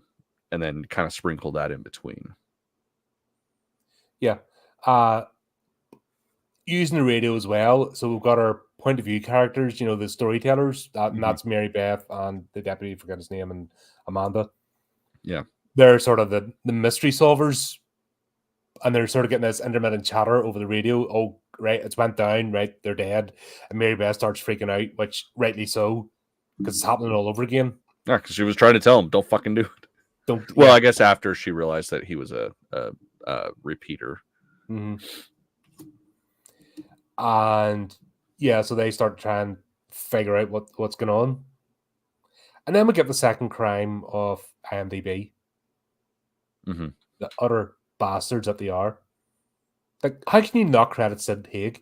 Speaker 2: and then kind of sprinkle that in between.
Speaker 1: Yeah. Using the radio as well. So we've got our point of view characters, the storytellers, and that's Marybeth and the deputy, I forget his name, and Amanda.
Speaker 2: Yeah.
Speaker 1: They're sort of the mystery solvers, and they're sort of getting this intermittent chatter over the radio. Oh, right, it's went down, right, they're dead. And Marybeth starts freaking out, which rightly so, because it's happening all over again.
Speaker 2: Yeah, because she was trying to tell him, don't fucking do it. I guess after she realized that he was a repeater.
Speaker 1: And yeah, so they start trying to figure out what's going on. And then we get the second crime of IMDb. The utter bastards that they are. Like, how can you not credit Sid Haig?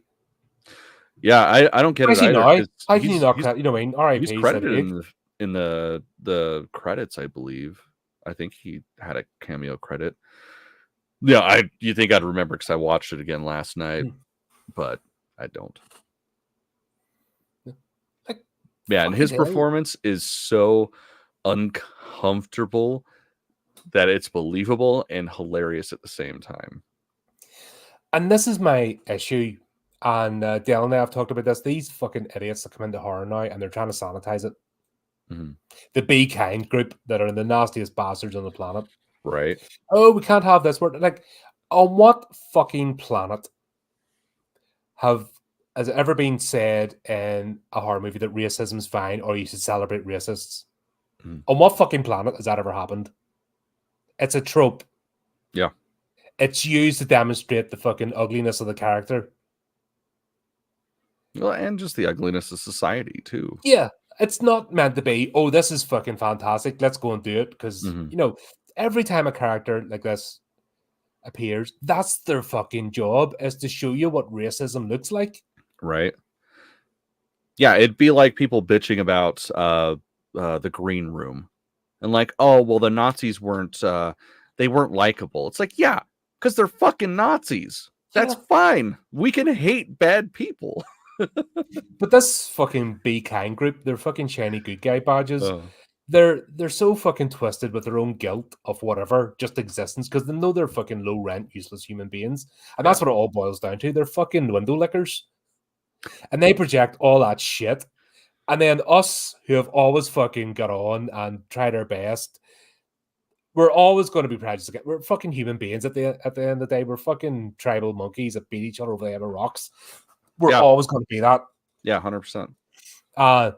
Speaker 2: Yeah, I don't get it either.
Speaker 1: How can you not credit? You know what I mean? R.I.P.
Speaker 2: He's credited in the credits, I believe. I think he had a cameo credit. Yeah, you think I'd remember because I watched it again last night, but I don't.
Speaker 1: Like,
Speaker 2: Yeah, and his
Speaker 1: hell.
Speaker 2: performance is so uncomfortable that it's believable and hilarious at the same time.
Speaker 1: And this is my issue. And Dale and I have talked about this. These fucking idiots that come into horror now and they're trying to sanitize it.
Speaker 2: Mm-hmm.
Speaker 1: The Be Kind group that are the nastiest bastards on the planet.
Speaker 2: Right.
Speaker 1: Oh, we can't have this word. Like, on what fucking planet has it ever been said in a horror movie that racism's fine or you should celebrate racists?
Speaker 2: Mm-hmm.
Speaker 1: On what fucking planet has that ever happened? It's a trope.
Speaker 2: Yeah.
Speaker 1: It's used to demonstrate the fucking ugliness of the character.
Speaker 2: Well, and just the ugliness of society, too.
Speaker 1: Yeah. It's not meant to be, oh, this is fucking fantastic. Let's go and do it. Because, you know, every time a character like this appears, that's their fucking job, is to show you what racism looks like.
Speaker 2: Right. Yeah, it'd be like people bitching about the Green Room. And like, oh, well, the Nazis weren't likable. It's like, yeah, because they're fucking Nazis. That's fine. We can hate bad people.
Speaker 1: But this fucking Be Kind group, they're fucking shiny good guy badges. They're so fucking twisted with their own guilt of whatever, just existence, because they know they're fucking low rent, useless human beings. And that's what it all boils down to. They're fucking window lickers. And they project all that shit. And then us, who have always fucking got on and tried our best, we're always going to be prejudiced again. We're fucking human beings at the end of the day. We're fucking tribal monkeys that beat each other over the head with rocks. We're always going to be that.
Speaker 2: Yeah, 100%.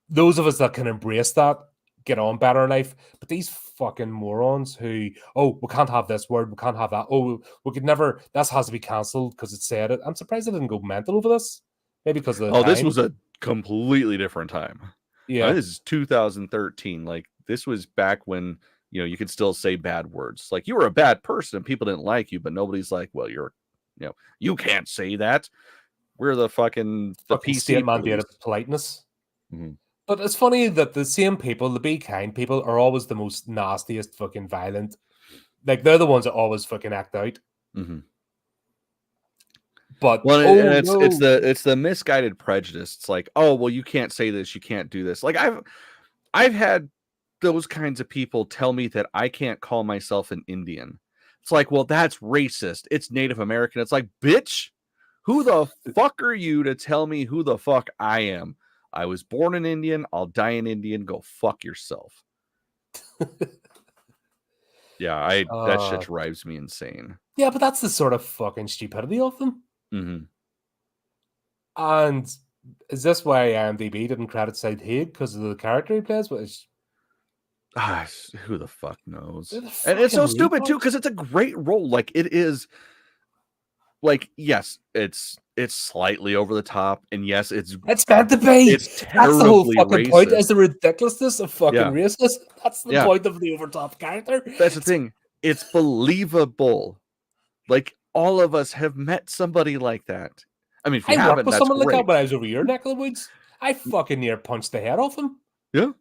Speaker 1: Those of us that can embrace that get on better in life. But these fucking morons who, oh, we can't have this word, we can't have that. Oh, we could never. This has to be cancelled because it said it. I'm surprised they didn't go mental over this. Maybe because of the time.
Speaker 2: This was a completely different time.
Speaker 1: Yeah,
Speaker 2: this is 2013. Like, this was back when, you know, you could still say bad words. Like, you were a bad person and people didn't like you, but nobody's like, well, you can't say that. We're the fucking PC
Speaker 1: state mandated politeness.
Speaker 2: Mm-hmm.
Speaker 1: But it's funny that the same people, the Be Kind people, are always the most nastiest, fucking violent. Like, they're the ones that always fucking act out.
Speaker 2: Mm-hmm.
Speaker 1: But
Speaker 2: it's the misguided prejudice. It's like, oh, well, you can't say this, you can't do this. Like, I've had those kinds of people tell me that I can't call myself an Indian. It's like, well, that's racist. It's Native American. It's like, bitch, who the fuck are you to tell me who the fuck I am? I was born an Indian. I'll die an Indian. Go fuck yourself. Yeah, that shit drives me insane.
Speaker 1: Yeah, but that's the sort of fucking stupidity of them.
Speaker 2: Mm-hmm.
Speaker 1: And is this why IMDb didn't credit Sid Haig because of the character he plays? Which
Speaker 2: who the fuck knows? And it's so stupid too, because it's a great role. Like, it is. Like, yes, it's slightly over the top, and yes, it's
Speaker 1: meant to be.
Speaker 2: It's
Speaker 1: that's the whole fucking
Speaker 2: racist.
Speaker 1: Point. Is the ridiculousness of fucking racist. That's the point of the overtop character.
Speaker 2: That's the thing. It's believable. Like, all of us have met somebody like that. I mean, if you haven't, that's
Speaker 1: someone
Speaker 2: great.
Speaker 1: like that when I was over your neck of the woods. I fucking near punched the head off him.
Speaker 2: Yeah.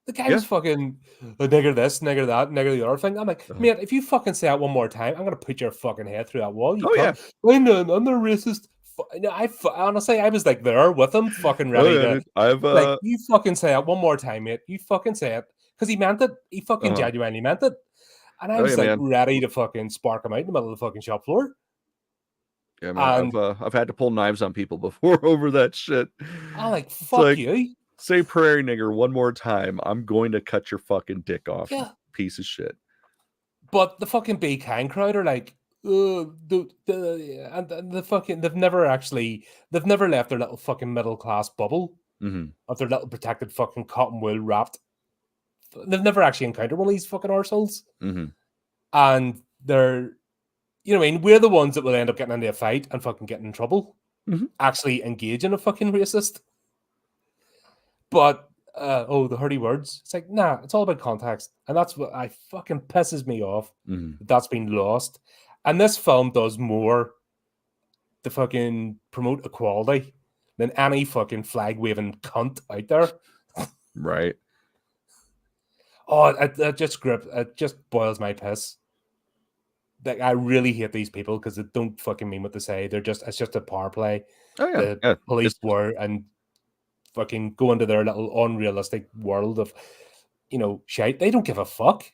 Speaker 1: The guy was fucking nigger this, nigger that, nigger the other thing. I'm like, mate, if you fucking say that one more time, I'm gonna put your fucking head through that wall. I'm not racist. Honestly, I was like there with him, fucking ready to. Like, you fucking say it one more time, mate. You fucking say it because he meant it. He fucking genuinely meant it, and I was ready to fucking spark him out in the middle of the fucking shop floor.
Speaker 2: Yeah, man, I've had to pull knives on people before over that shit.
Speaker 1: I'm like, fuck you.
Speaker 2: Say prairie nigger one more time. I'm going to cut your fucking dick off, piece of shit.
Speaker 1: But the fucking Be Kind crowd are like, they've never left their little fucking middle class bubble of their little protected fucking cotton wool wrapped. They've never actually encountered one of these fucking arseholes. And they're, you know what I mean? We're the ones that will end up getting into a fight and fucking getting in trouble. Actually engage in a fucking racist. But, the hurdy words. It's like, nah, it's all about context. And that's what fucking pisses me off. That's been lost. And this film does more to fucking promote equality than any fucking flag-waving cunt out there.
Speaker 2: Right.
Speaker 1: Oh, it just boils my piss. Like, I really hate these people because they don't fucking mean what they say. It's just a power play.
Speaker 2: Oh yeah,
Speaker 1: The
Speaker 2: yeah.
Speaker 1: police were and fucking go into their little unrealistic world of, shite. They don't give a fuck.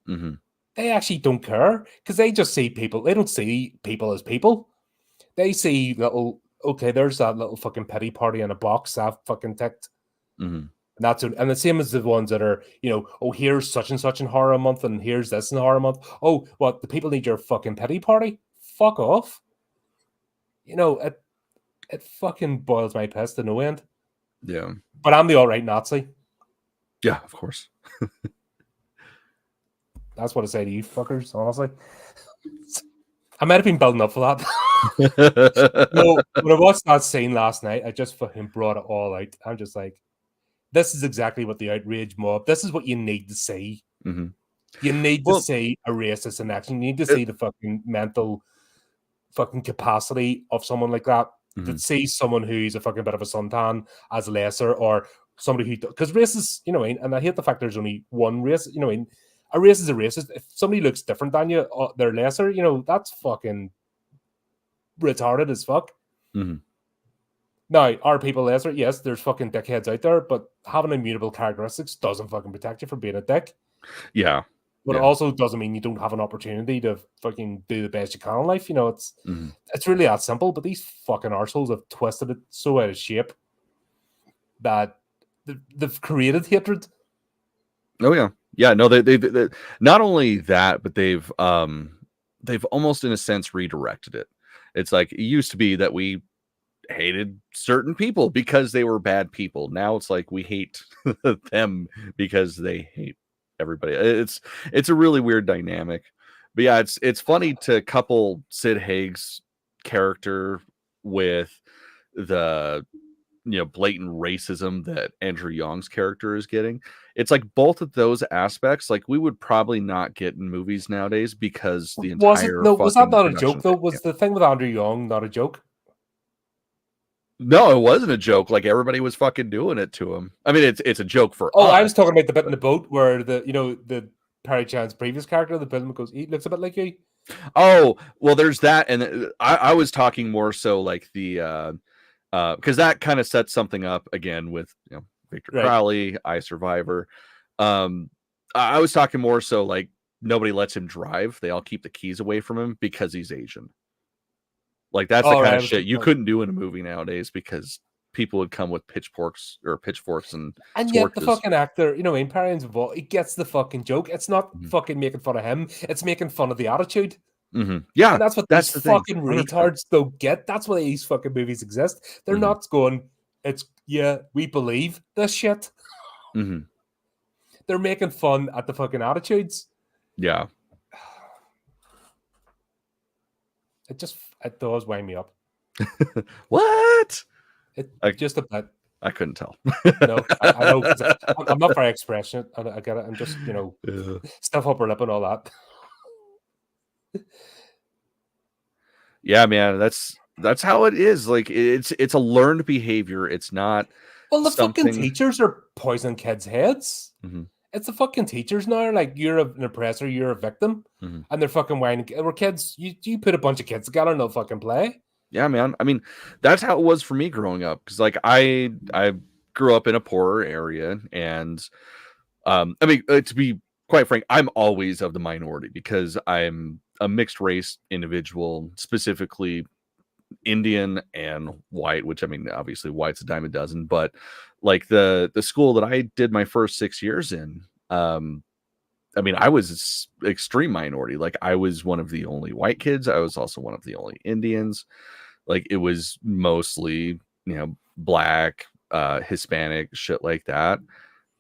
Speaker 2: Mm-hmm.
Speaker 1: They actually don't care because they just see people. They don't see people as people. They see okay, there's that little fucking pity party in a box that fucking ticked.
Speaker 2: Mm-hmm.
Speaker 1: And that's it. And the same as the ones that are, oh, here's such and such in horror month, and here's this in horror month. Oh, what? The people need your fucking pity party? Fuck off. It fucking boils my piss to no end.
Speaker 2: Yeah.
Speaker 1: But I'm the alt-right Nazi.
Speaker 2: Yeah, of course.
Speaker 1: That's what I say to you fuckers, honestly. I might have been building up for that. No, when I watched that scene last night, I just fucking brought it all out. I'm just like, this is exactly what the outrage mob, this is what you need to see.
Speaker 2: Mm-hmm.
Speaker 1: You need to see a racist in action. You need to see the fucking mental fucking capacity of someone like that.
Speaker 2: Mm-hmm.
Speaker 1: To see someone who's a fucking bit of a suntan as lesser, or somebody who, because races, and I hate the fact there's only one race, a race is a racist. If somebody looks different than you, they're lesser, that's fucking retarded as fuck.
Speaker 2: Mm-hmm.
Speaker 1: Now, are people lesser? Yes, there's fucking dickheads out there, but having immutable characteristics doesn't fucking protect you from being a dick.
Speaker 2: Yeah.
Speaker 1: But it also doesn't mean you don't have an opportunity to fucking do the best you can in life. It's really that simple. But these fucking arseholes have twisted it so out of shape that they've created hatred.
Speaker 2: Oh yeah, yeah. No, they not only that, but they've almost in a sense redirected it. It's like it used to be that we hated certain people because they were bad people. Now it's like we hate them because they hate everybody. It's a really weird dynamic. But yeah, it's funny to couple Sid Haig's character with the blatant racism that Andrew Young's character is getting. It's like both of those aspects, like we would probably not get in movies nowadays because the entire
Speaker 1: was that not a joke though? Was the thing with Andrew Young not a joke?
Speaker 2: No, it wasn't a joke. Like everybody was fucking doing it to him. I mean, it's a joke for us.
Speaker 1: I was talking about the bit in the boat where the Perry Chan's previous character, the Bill goes, he looks a bit like you.
Speaker 2: Oh, well, there's that, and I was talking more so like the because that kind of sets something up again with Victor Crowley, I Survivor. I was talking more so like nobody lets him drive. They all keep the keys away from him because he's Asian. Like that's the kind of shit you couldn't do in a movie nowadays because people would come with pitchforks and
Speaker 1: yet torches. The fucking actor, in Perrine's involved, he gets the fucking joke. It's not fucking making fun of him. It's making fun of the attitude.
Speaker 2: Mm-hmm. Yeah,
Speaker 1: and that's what these fucking retards don't get. That's why these fucking movies exist. They're not going, we believe this shit.
Speaker 2: Mm-hmm.
Speaker 1: They're making fun at the fucking attitudes.
Speaker 2: Yeah.
Speaker 1: It does wind me up.
Speaker 2: What?
Speaker 1: Just a bit.
Speaker 2: I couldn't tell.
Speaker 1: No, I know. I'm not very expressionate. I get it. I'm just, stuff up her lip and all that.
Speaker 2: Yeah, man, that's how it is. Like it's a learned behavior. It's not.
Speaker 1: Well, the fucking teachers are poisoning kids' heads.
Speaker 2: Mm-hmm.
Speaker 1: It's the fucking teachers now. Like you're an oppressor, you're a victim, and they're fucking whining. We're kids. You put a bunch of kids together and they'll fucking play.
Speaker 2: Yeah, man. I mean, that's how it was for me growing up. Because like I grew up in a poorer area, and I mean, to be quite frank, I'm always of the minority because I'm a mixed race individual, specifically Indian and white, which I mean, obviously white's a dime a dozen, but like the school that I did my first 6 years in, I mean, I was extreme minority. Like I was one of the only white kids. I was also one of the only Indians. Like it was mostly, black, Hispanic, shit like that.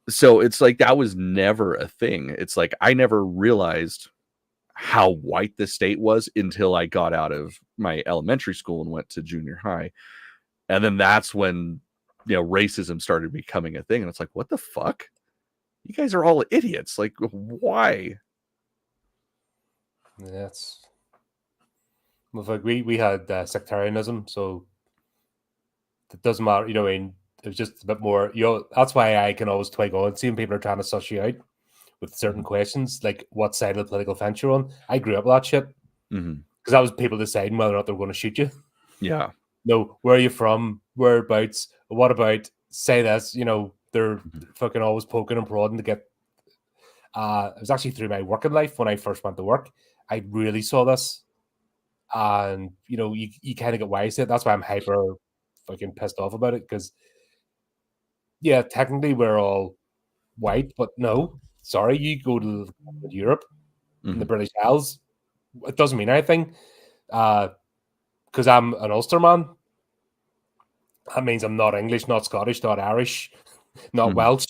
Speaker 2: So it's like, that was never a thing. It's like, I never realized how white the state was until I got out of my elementary school and went to junior high. And then that's when, racism started becoming a thing. And it's like, what the fuck? You guys are all idiots. Like, why?
Speaker 1: That's like we had sectarianism, so it doesn't matter. It was just a bit more. That's why I can always twig on. Seeing people are trying to suss you out with certain questions, like what side of the political fence you're on. I grew up with that shit
Speaker 2: Mm-hmm.
Speaker 1: because that was people deciding whether or not they were going to shoot you.
Speaker 2: Yeah.
Speaker 1: No, where are you from? Whereabouts? What about say this? They're fucking always poking and prodding to get. It was actually through my working life when I first went to work. I really saw this, and you kind of get wise to it. That's why I'm hyper fucking pissed off about it because, yeah, technically we're all white, but no, sorry, you go to Europe in the British Isles, it doesn't mean anything. Because I'm an Ulster man, that means I'm not English, not Scottish, not Irish, not Welsh.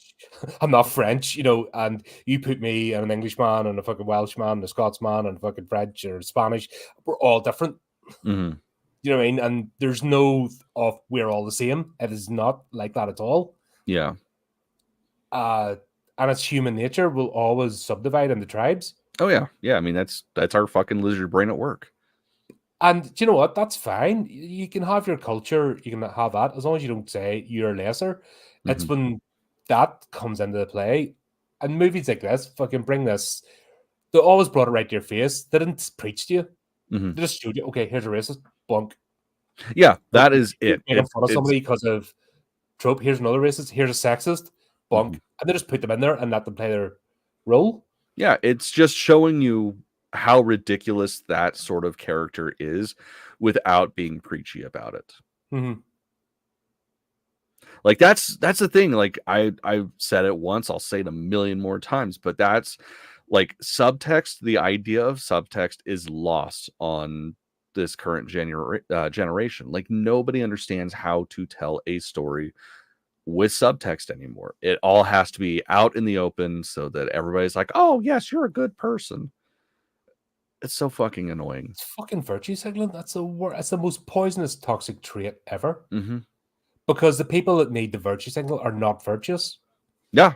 Speaker 1: I'm not French, and you put me and an Englishman and a fucking Welshman and a Scotsman and fucking French or Spanish, we're all different.
Speaker 2: Mm-hmm.
Speaker 1: You know what I mean? And there's no we're all the same. It is not like that at all.
Speaker 2: Yeah.
Speaker 1: And it's human nature. We'll always subdivide into tribes.
Speaker 2: Oh yeah. Yeah. I mean, that's our fucking lizard brain at work.
Speaker 1: And do you know what? That's fine. You can have your culture. You can have that as long as you don't say you're lesser. It's when that comes into play. And movies like this fucking bring this. They always brought it right to your face. They didn't preach to you. They just showed you, okay, here's a racist. Bunk.
Speaker 2: Yeah, that is it.
Speaker 1: Making fun of somebody because of trope. Here's another racist. Here's a sexist. Bunk. And they just put them in there and let them play their role.
Speaker 2: Yeah, it's just showing you how ridiculous that sort of character is without being preachy about it. Like that's the thing. Like I've said it once, I'll say it a million more times, but that's like subtext. The idea of subtext is lost on this current generation. Like nobody understands how to tell a story with subtext anymore. It all has to be out in the open so that everybody's like, oh yes, you're a good person. It's so fucking annoying.
Speaker 1: It's fucking virtue signaling. That's the most poisonous, toxic trait ever. Because the people that need the virtue signal are not virtuous.
Speaker 2: Yeah,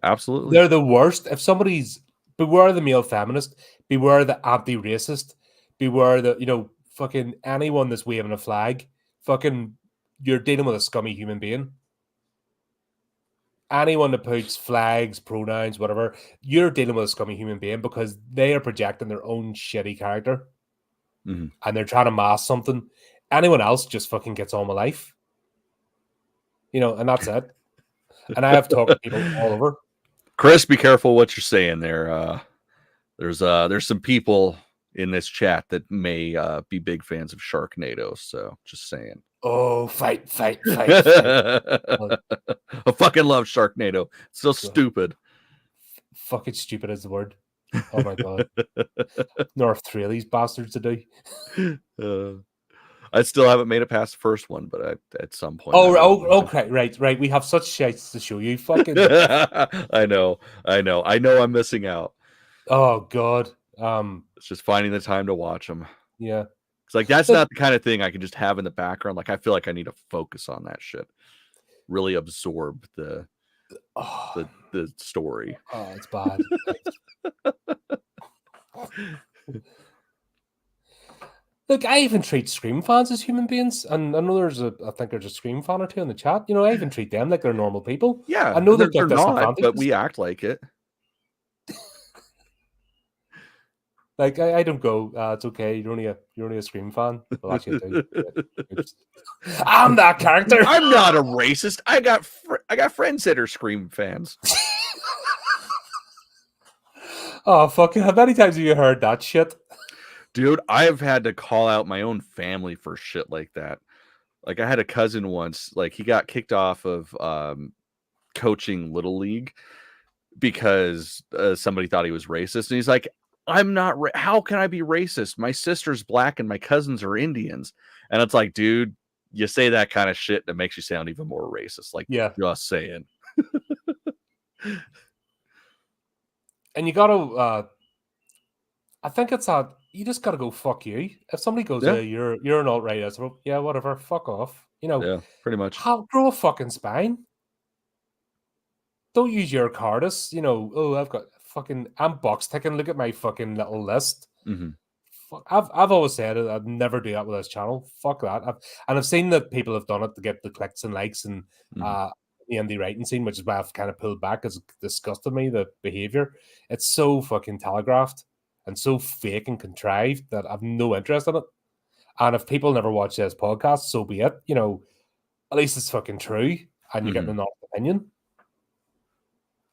Speaker 2: absolutely.
Speaker 1: They're the worst. If somebody's beware the male feminist, beware the anti-racist, beware the fucking anyone that's waving a flag. Fucking, you're dealing with a scummy human being. Anyone that puts flags, pronouns, whatever, you're dealing with a scummy human being because they are projecting their own shitty character and they're trying to mask something. Anyone else just fucking gets on with life, and that's it. And I have talked to people all over.
Speaker 2: Chris, be careful what you're saying there. There's some people in this chat that may be big fans of Sharknado, so just saying.
Speaker 1: Oh, fight. I
Speaker 2: fucking love Sharknado. It's so stupid.
Speaker 1: Fucking stupid is the word. Oh my god. North 3 of these bastards to do.
Speaker 2: I still haven't made it past the first one, but at some point.
Speaker 1: Okay, right. We have such shites to show you. Fucking.
Speaker 2: I know. I'm missing out.
Speaker 1: Oh god.
Speaker 2: It's just finding the time to watch them.
Speaker 1: Yeah.
Speaker 2: It's like that's not the kind of thing I can just have in the background. Like I feel like I need to focus on that shit. Really absorb the story.
Speaker 1: Oh, it's bad. Look, I even treat Scream fans as human beings, and I know I think there's a Scream fan or two in the chat. I even treat them like they're normal people.
Speaker 2: Yeah,
Speaker 1: I know they're
Speaker 2: not, but we act like it.
Speaker 1: Like I don't go. It's okay. You're only a Scream fan. Well, actually, I do. I'm that character.
Speaker 2: I'm not a racist. I got friends that are Scream fans.
Speaker 1: Oh fuck! How many times have you heard that shit?
Speaker 2: Dude, I have had to call out my own family for shit like that. Like I had a cousin once, like he got kicked off of coaching Little League because somebody thought he was racist. And he's like, I'm not, how can I be racist? My sister's black and my cousins are Indians. And it's like, dude, you say that kind of shit that makes you sound even more racist. Like,
Speaker 1: yeah,
Speaker 2: just saying.
Speaker 1: And you gotta, I think it's that you just gotta go fuck you. If somebody goes, you're an alt-right, yeah, whatever, fuck off.
Speaker 2: Yeah, pretty much.
Speaker 1: Grow a fucking spine. Don't use your card as, I've got I'm box ticking. Look at my fucking little list. I've always said it. I'd never do that with this channel. Fuck that. I've seen that people have done it to get the clicks and likes and the indie writing scene, which is why I've kind of pulled back because it disgusted me, the behavior. It's so fucking telegraphed and so fake and contrived that I've no interest in it. And if people never watch this podcast, so be it. You know, at least it's fucking true and you're getting an honest opinion.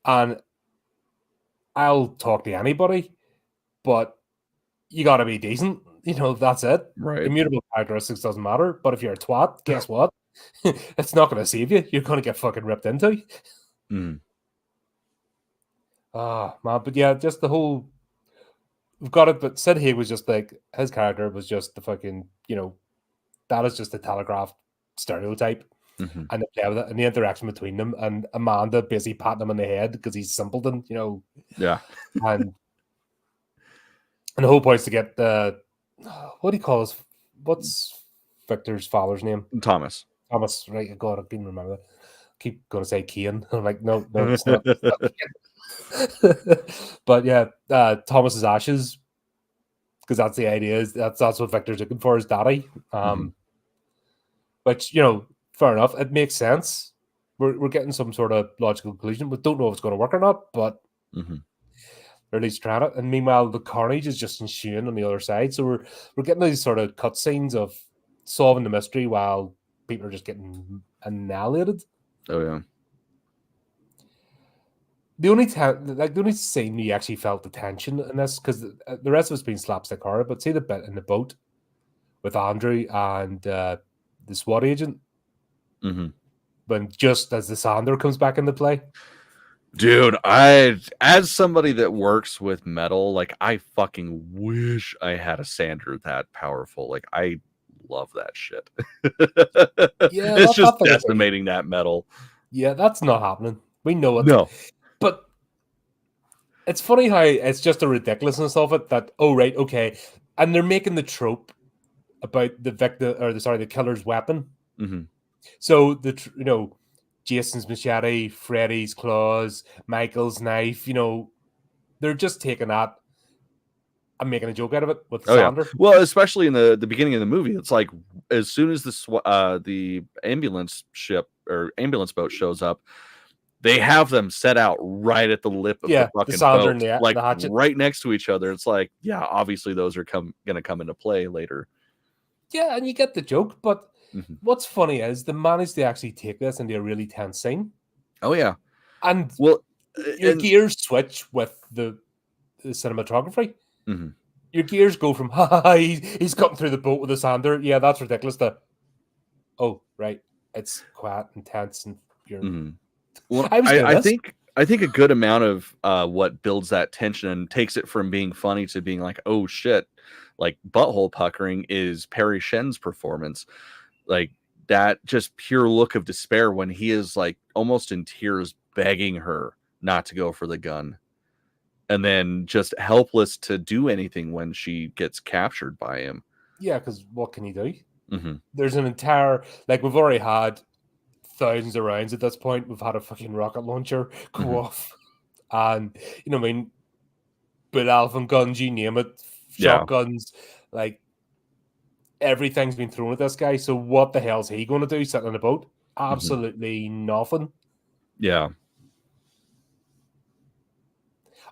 Speaker 1: And I'll talk to anybody, but you got to be decent. You know, that's it.
Speaker 2: Right.
Speaker 1: Immutable characteristics doesn't matter. But if you're a twat, guess what? It's not going to save you. You're going to get fucking ripped into. Ah, man. But yeah, just the whole... We've got it, but Sid Haig was just like... His character was just the fucking... You know, that is just a telegraphed stereotype. And they play with it, and the interaction between them, and Amanda basically patting him on the head because he's simpleton, you know.
Speaker 2: Yeah.
Speaker 1: And the whole point is to get the... What do you call this? What's Victor's father's name?
Speaker 2: Thomas,
Speaker 1: right? God, I can't remember that. Keep going to say Kian. I'm like, no, it's not. But yeah, Thomas's ashes, because that's the idea. Is that's what Victor's looking for, his daddy. Which, you know, fair enough. It makes sense. We're getting some sort of logical conclusion. We don't know if it's going to work or not, but or at least trying it. And meanwhile, the carnage is just ensuing on the other side. So we're getting these sort of cutscenes of solving the mystery while people are just getting annihilated.
Speaker 2: Oh yeah.
Speaker 1: The only scene you actually felt the tension in this, because the rest of it's been slapstick horror, but see the bit in the boat with Andrew and the SWAT agent, when just as the sander comes back into play.
Speaker 2: Dude, as somebody that works with metal, like, I fucking wish I had a sander that powerful. Like, I love that shit.
Speaker 1: Yeah,
Speaker 2: it's just decimating that metal.
Speaker 1: Yeah, that's not happening. We know it.
Speaker 2: No.
Speaker 1: But it's funny how it's just a ridiculousness of it that, oh, right, okay. And they're making the trope about the killer's weapon. So, Jason's machete, Freddy's claws, Michael's knife, you know, they're just taking that and making a joke out of it with Sander.
Speaker 2: Yeah. Well, especially in the beginning of the movie, it's like as soon as the ambulance boat shows up, they have them set out right at the lip of the fucking boat, like the right next to each other. It's like, yeah, obviously those are going to come into play later.
Speaker 1: Yeah, and you get the joke, but what's funny is they managed to actually take this into a really tense scene.
Speaker 2: Oh yeah,
Speaker 1: and your gears switch with the cinematography. Your gears go from he's cutting through the boat with a sander. Yeah, that's ridiculous. To right, it's quiet and tense, and you're.
Speaker 2: Well, I think a good amount of what builds that tension and takes it from being funny to being like, oh shit, like butthole puckering is Perry Shen's performance. Like that just pure look of despair when he is like almost in tears begging her not to go for the gun. And then just helpless to do anything when she gets captured by him.
Speaker 1: Yeah, because what can he do? There's an entire, like, we've already had thousands of rounds at this point. We've had a fucking rocket launcher go off. And, you know, I mean, Bull Alpha guns, you name it, shotguns, like, everything's been thrown at this guy. So what the hell is he going to do sitting on a boat? Absolutely nothing.
Speaker 2: Yeah.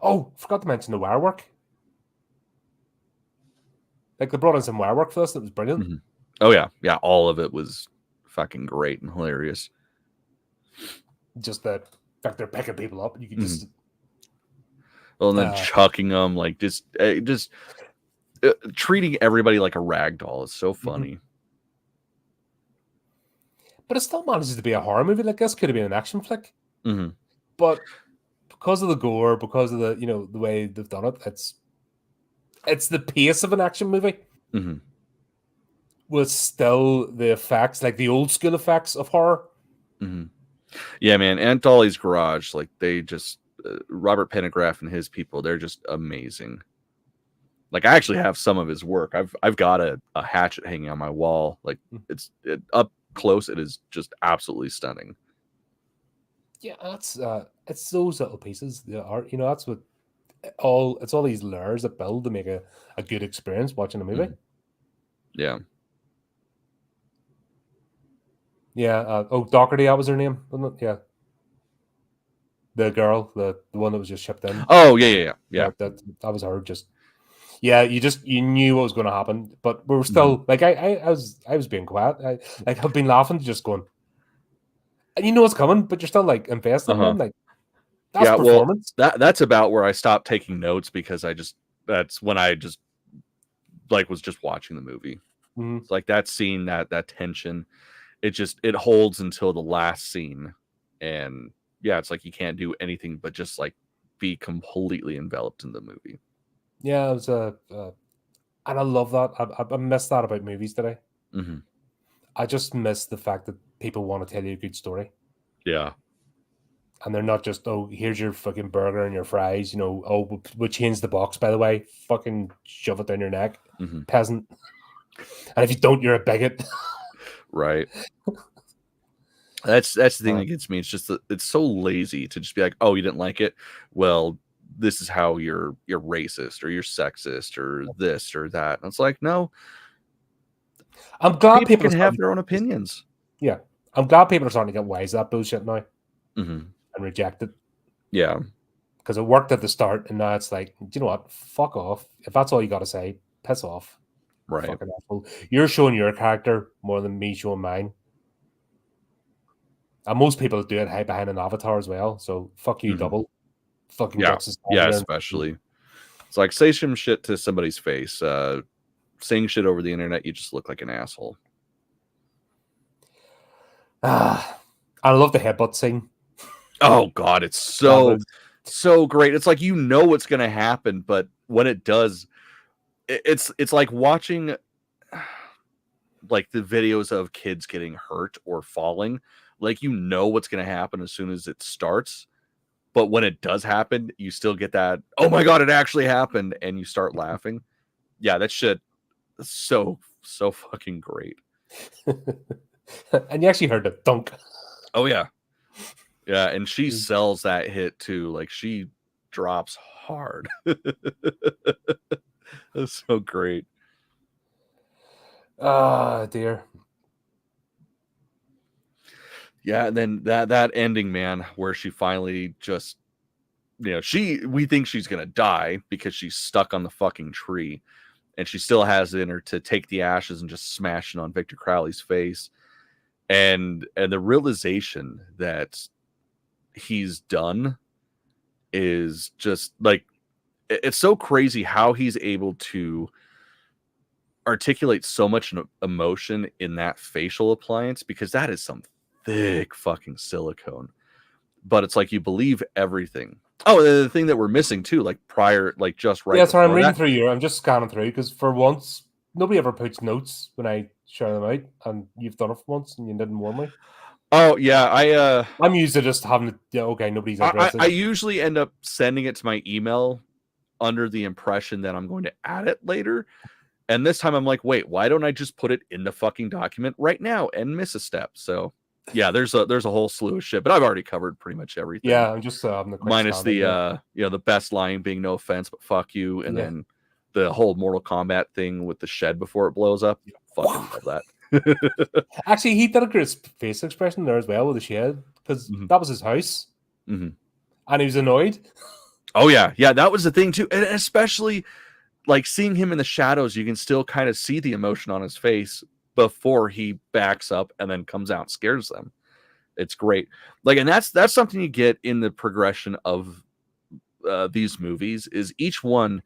Speaker 1: Oh, forgot to mention the wire work. Like, they brought in some wire work for this. That was brilliant.
Speaker 2: Oh, yeah. Yeah, all of it was fucking great and hilarious.
Speaker 1: Just the fact they're picking people up. You could just...
Speaker 2: Well, and then chucking them, like, just treating everybody like a rag doll is so funny.
Speaker 1: But it still manages to be a horror movie. Like, this could have been an action flick. But because of the gore, because of the, you know, the way they've done it, it's the pace of an action movie with still the effects, like the old school effects of horror.
Speaker 2: Yeah, man. And Dolly's Garage, like, they just Robert Pendergraft and his people, they're just amazing. Like, I actually have some of his work. I've got a hatchet hanging on my wall. Like, it's up close. It is just absolutely stunning.
Speaker 1: Yeah, that's it's those little pieces, the art, you know, that's what it's all these layers that build to make a good experience watching a movie.
Speaker 2: Yeah.
Speaker 1: Yeah. Doherty, that was her name, wasn't it? Yeah. The girl, the one that was just shipped in.
Speaker 2: Oh yeah.
Speaker 1: That was her. Just you knew what was going to happen, but we were still like I was being quiet. I've been laughing, just going, and you know what's coming, but you're still like invested in them. Like that's performance.
Speaker 2: Well, that's about where I stopped taking notes because that's when I just like was just watching the movie.
Speaker 1: Mm-hmm.
Speaker 2: It's like that scene, that tension, it holds until the last scene, and yeah, it's like you can't do anything but just like be completely enveloped in the movie.
Speaker 1: Yeah, it was and I love that. I miss that about movies today.
Speaker 2: Mm-hmm.
Speaker 1: I just miss the fact that people want to tell you a good story.
Speaker 2: Yeah.
Speaker 1: And they're not just, oh, here's your fucking burger and your fries, oh, we'll change the box, by the way. Fucking shove it down your neck, peasant. And if you don't, you're a bigot.
Speaker 2: Right. That's the thing that gets me. It's just it's so lazy to just be like, oh, you didn't like it? Well, this is how you're racist or you're sexist or this or that. And it's like, no.
Speaker 1: I'm glad people
Speaker 2: can have their own opinions.
Speaker 1: Yeah. I'm glad people are starting to get wise to that bullshit now and reject it.
Speaker 2: Yeah.
Speaker 1: Because it worked at the start, and now it's like, do you know what? Fuck off. If that's all you got to say, piss off.
Speaker 2: Right.
Speaker 1: Fucking asshole. You're showing your character more than me showing mine. And most people do it hide behind an avatar as well. So fuck you double. Fucking guts.
Speaker 2: Yeah, especially. It's like, say some shit to somebody's face. Saying shit over the internet, you just look like an asshole.
Speaker 1: I love the headbutt scene.
Speaker 2: Oh god, it's so great. It's like you know what's gonna happen, but when it does, it's like watching like the videos of kids getting hurt or falling. Like you know what's gonna happen as soon as it starts, but when it does happen, you still get that, oh my god, it actually happened, and you start laughing. Yeah, that shit is so fucking great.
Speaker 1: And you actually heard the thunk.
Speaker 2: Oh yeah. Yeah, and she sells that hit too. Like she drops hard. That's so great.
Speaker 1: Ah, dear.
Speaker 2: Yeah, and then that ending, man, where she finally just, we think she's gonna die because she's stuck on the fucking tree, and she still has it in her to take the ashes and just smash it on Victor Crowley's face, and the realization that he's done is just like, it's so crazy how he's able to articulate so much emotion in that facial appliance, because that is some thick fucking silicone, but it's like you believe everything. Oh, the thing that we're missing too, like prior, like just right.
Speaker 1: Yeah, sorry, I'm reading through you. I'm just scanning through because for once nobody ever puts notes when I share them out, and you've done it for once and you didn't warn me.
Speaker 2: Oh yeah,
Speaker 1: I'm used to just having it. Yeah, okay, nobody's interested.
Speaker 2: I usually end up sending it to my email under the impression that I'm going to add it later. And this time I'm like, wait, why don't I just put it in the fucking document right now and miss a step? So yeah, there's a whole slew of shit, but I've already covered pretty much everything.
Speaker 1: Yeah, I'm just
Speaker 2: minus the the best line being no offense, but fuck you, and then the whole Mortal Kombat thing with the shed before it blows up. Fucking love that.
Speaker 1: Actually, he did a great face expression there as well with the shed, because that was his house, and he was annoyed.
Speaker 2: Oh yeah, that was the thing too, and especially like seeing him in the shadows, you can still kind of see the emotion on his face before he backs up and then comes out and scares them. It's great. Like, and that's something you get in the progression of these movies, is each one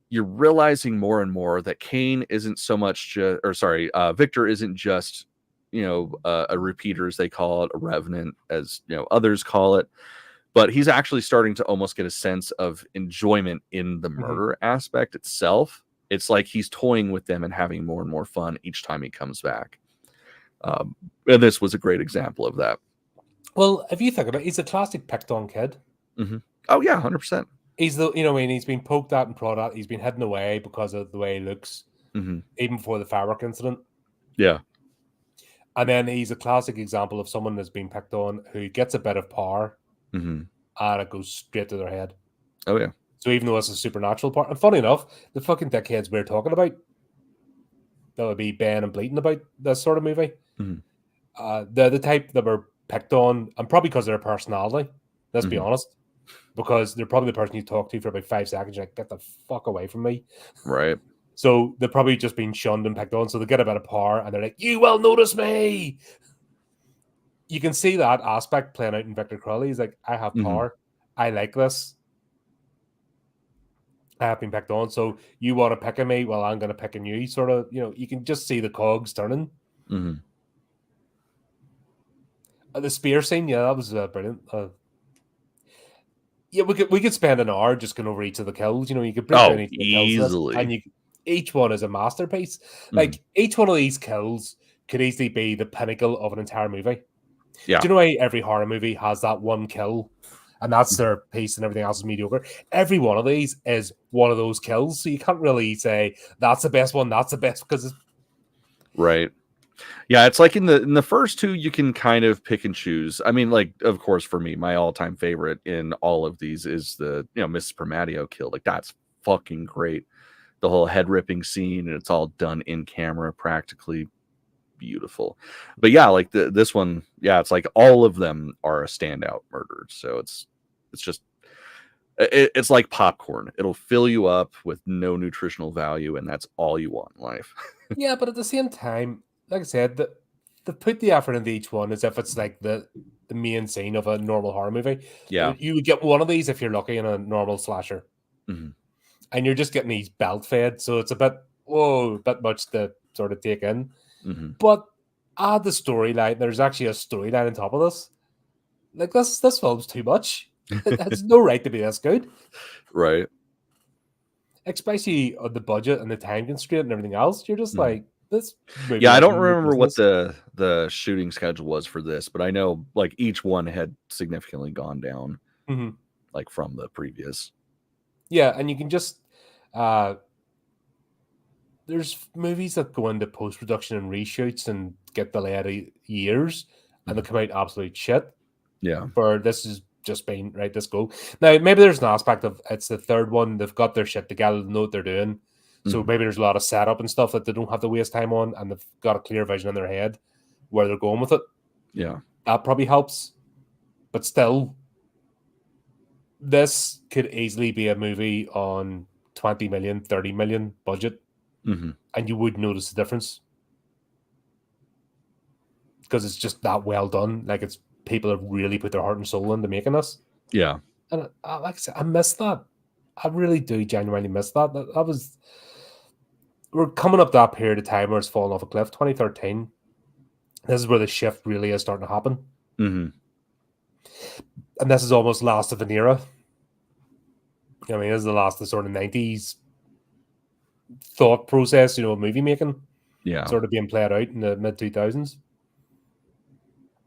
Speaker 2: you're realizing more and more that Kane isn't so much Victor isn't just, a repeater, as they call it, a revenant, as others call it, but he's actually starting to almost get a sense of enjoyment in the murder aspect itself. It's like he's toying with them and having more and more fun each time he comes back. And this was a great example of that.
Speaker 1: Well, if you think about it, he's a classic picked on kid.
Speaker 2: Oh yeah, 100%.
Speaker 1: He's he's been poked at and prodded at. He's been hidden away because of the way he looks, even before the firework incident.
Speaker 2: Yeah.
Speaker 1: And then he's a classic example of someone that's been picked on who gets a bit of power and it goes straight to their head.
Speaker 2: Oh yeah.
Speaker 1: So even though it's a supernatural part, and funny enough, the fucking dickheads we're talking about, that would be Ben and bleating about this sort of movie. They're the type that were picked on, and probably because of their personality. Let's be honest. Because they're probably the person you talk to for about 5 seconds. You're like, get the fuck away from me.
Speaker 2: Right.
Speaker 1: So they're probably just being shunned and picked on. So they get a bit of power and they're like, you will notice me. You can see that aspect playing out in Victor Crowley. He's like, I have power. I like this. I have been picked on. So you want to pick on me? Well, I'm going to pick on you. Sort of, you can just see the cogs turning. The spear scene, yeah, that was brilliant. Yeah, we could spend an hour just going over each of the kills. You could break down each of the kills list, and each one is a masterpiece. Like each one of these kills could easily be the pinnacle of an entire movie.
Speaker 2: Yeah.
Speaker 1: Do you know why every horror movie has that one kill, and that's their piece, and everything else is mediocre? Every one of these is one of those kills, so you can't really say that's the best one. That's the best because it's
Speaker 2: right. Yeah, it's like in the first two, you can kind of pick and choose. I mean, like, of course, for me, my all-time favorite in all of these is the Mrs. Permadio kill. Like, that's fucking great. The whole head ripping scene, and it's all done in camera, practically beautiful. But yeah, like this one, yeah, it's like all of them are a standout murder. So it's just it's like popcorn. It'll fill you up with no nutritional value, and that's all you want in life.
Speaker 1: Yeah, but at the same time, like I said, they put the effort into each one as if it's like the main scene of a normal horror movie.
Speaker 2: Yeah.
Speaker 1: You would get one of these if you're lucky in a normal slasher. And you're just getting these belt fed, so it's a bit much to sort of take in. But add the storyline. There's actually a storyline on top of this. Like this film's too much. It has no right to be this good.
Speaker 2: Right.
Speaker 1: Especially on the budget and the time constraint and everything else. You're just like, this movie.
Speaker 2: Yeah, I don't remember what the shooting schedule was for this, but I know like each one had significantly gone down like from the previous.
Speaker 1: Yeah, and you can just there's movies that go into post-production and reshoots and get delayed years and they come out absolute shit.
Speaker 2: Yeah.
Speaker 1: For this is just been right, let's go. Now, maybe there's an aspect of it's the third one, they've got their shit together, they know what they're doing. So maybe there's a lot of setup and stuff that they don't have to waste time on, and they've got a clear vision in their head where they're going with it.
Speaker 2: Yeah.
Speaker 1: That probably helps. But still, this could easily be a movie on 20 million, 30 million budget, and you would notice the difference. Because it's just that well done. Like, it's people have really put their heart and soul into making this.
Speaker 2: Yeah.
Speaker 1: And like I said, I miss that. I really do genuinely miss that. That was... We're coming up that period of time where it's fallen off a cliff. 2013. This is where the shift really is starting to happen. And this is almost last of an era. I mean, this is the last of the sort of 90s thought process, movie making.
Speaker 2: Yeah.
Speaker 1: Sort of being played out in the mid 2000s.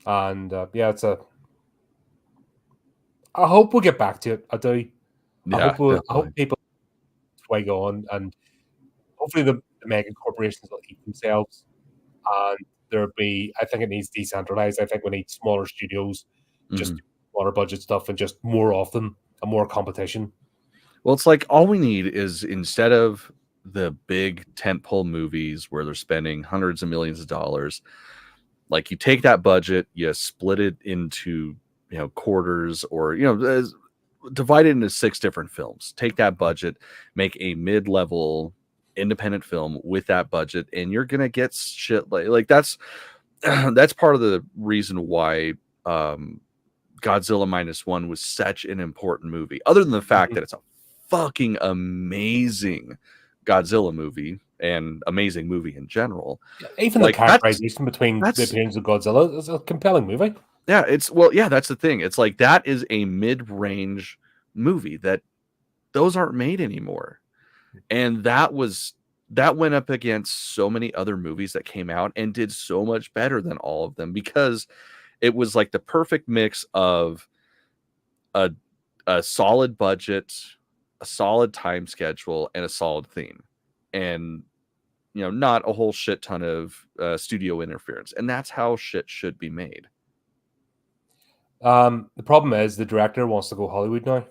Speaker 1: And yeah, I hope we'll get back to it. I do.
Speaker 2: Yeah,
Speaker 1: I hope people swag on, and hopefully the mega corporations will eat themselves, and there'll be. I think it needs decentralized. I think we need smaller studios, just smaller budget stuff, and just more of them and more competition.
Speaker 2: Well, it's like all we need is, instead of the big tentpole movies where they're spending hundreds of millions of dollars, like, you take that budget, you split it into quarters, or divide it into 6 different films. Take that budget, make a mid-level independent film with that budget, and you're gonna get shit like that's part of the reason why Godzilla Minus One was such an important movie, other than the fact that it's a fucking amazing Godzilla movie and amazing movie in general.
Speaker 1: Even the characterization between the appearance of Godzilla is a compelling movie.
Speaker 2: Yeah, that's the thing. It's like, that is a mid-range movie that those aren't made anymore. And that went up against so many other movies that came out and did so much better than all of them, because it was like the perfect mix of a solid budget, a solid time schedule, and a solid theme. And not a whole shit ton of studio interference. And that's how shit should be made.
Speaker 1: The problem is the director wants to go Hollywood now.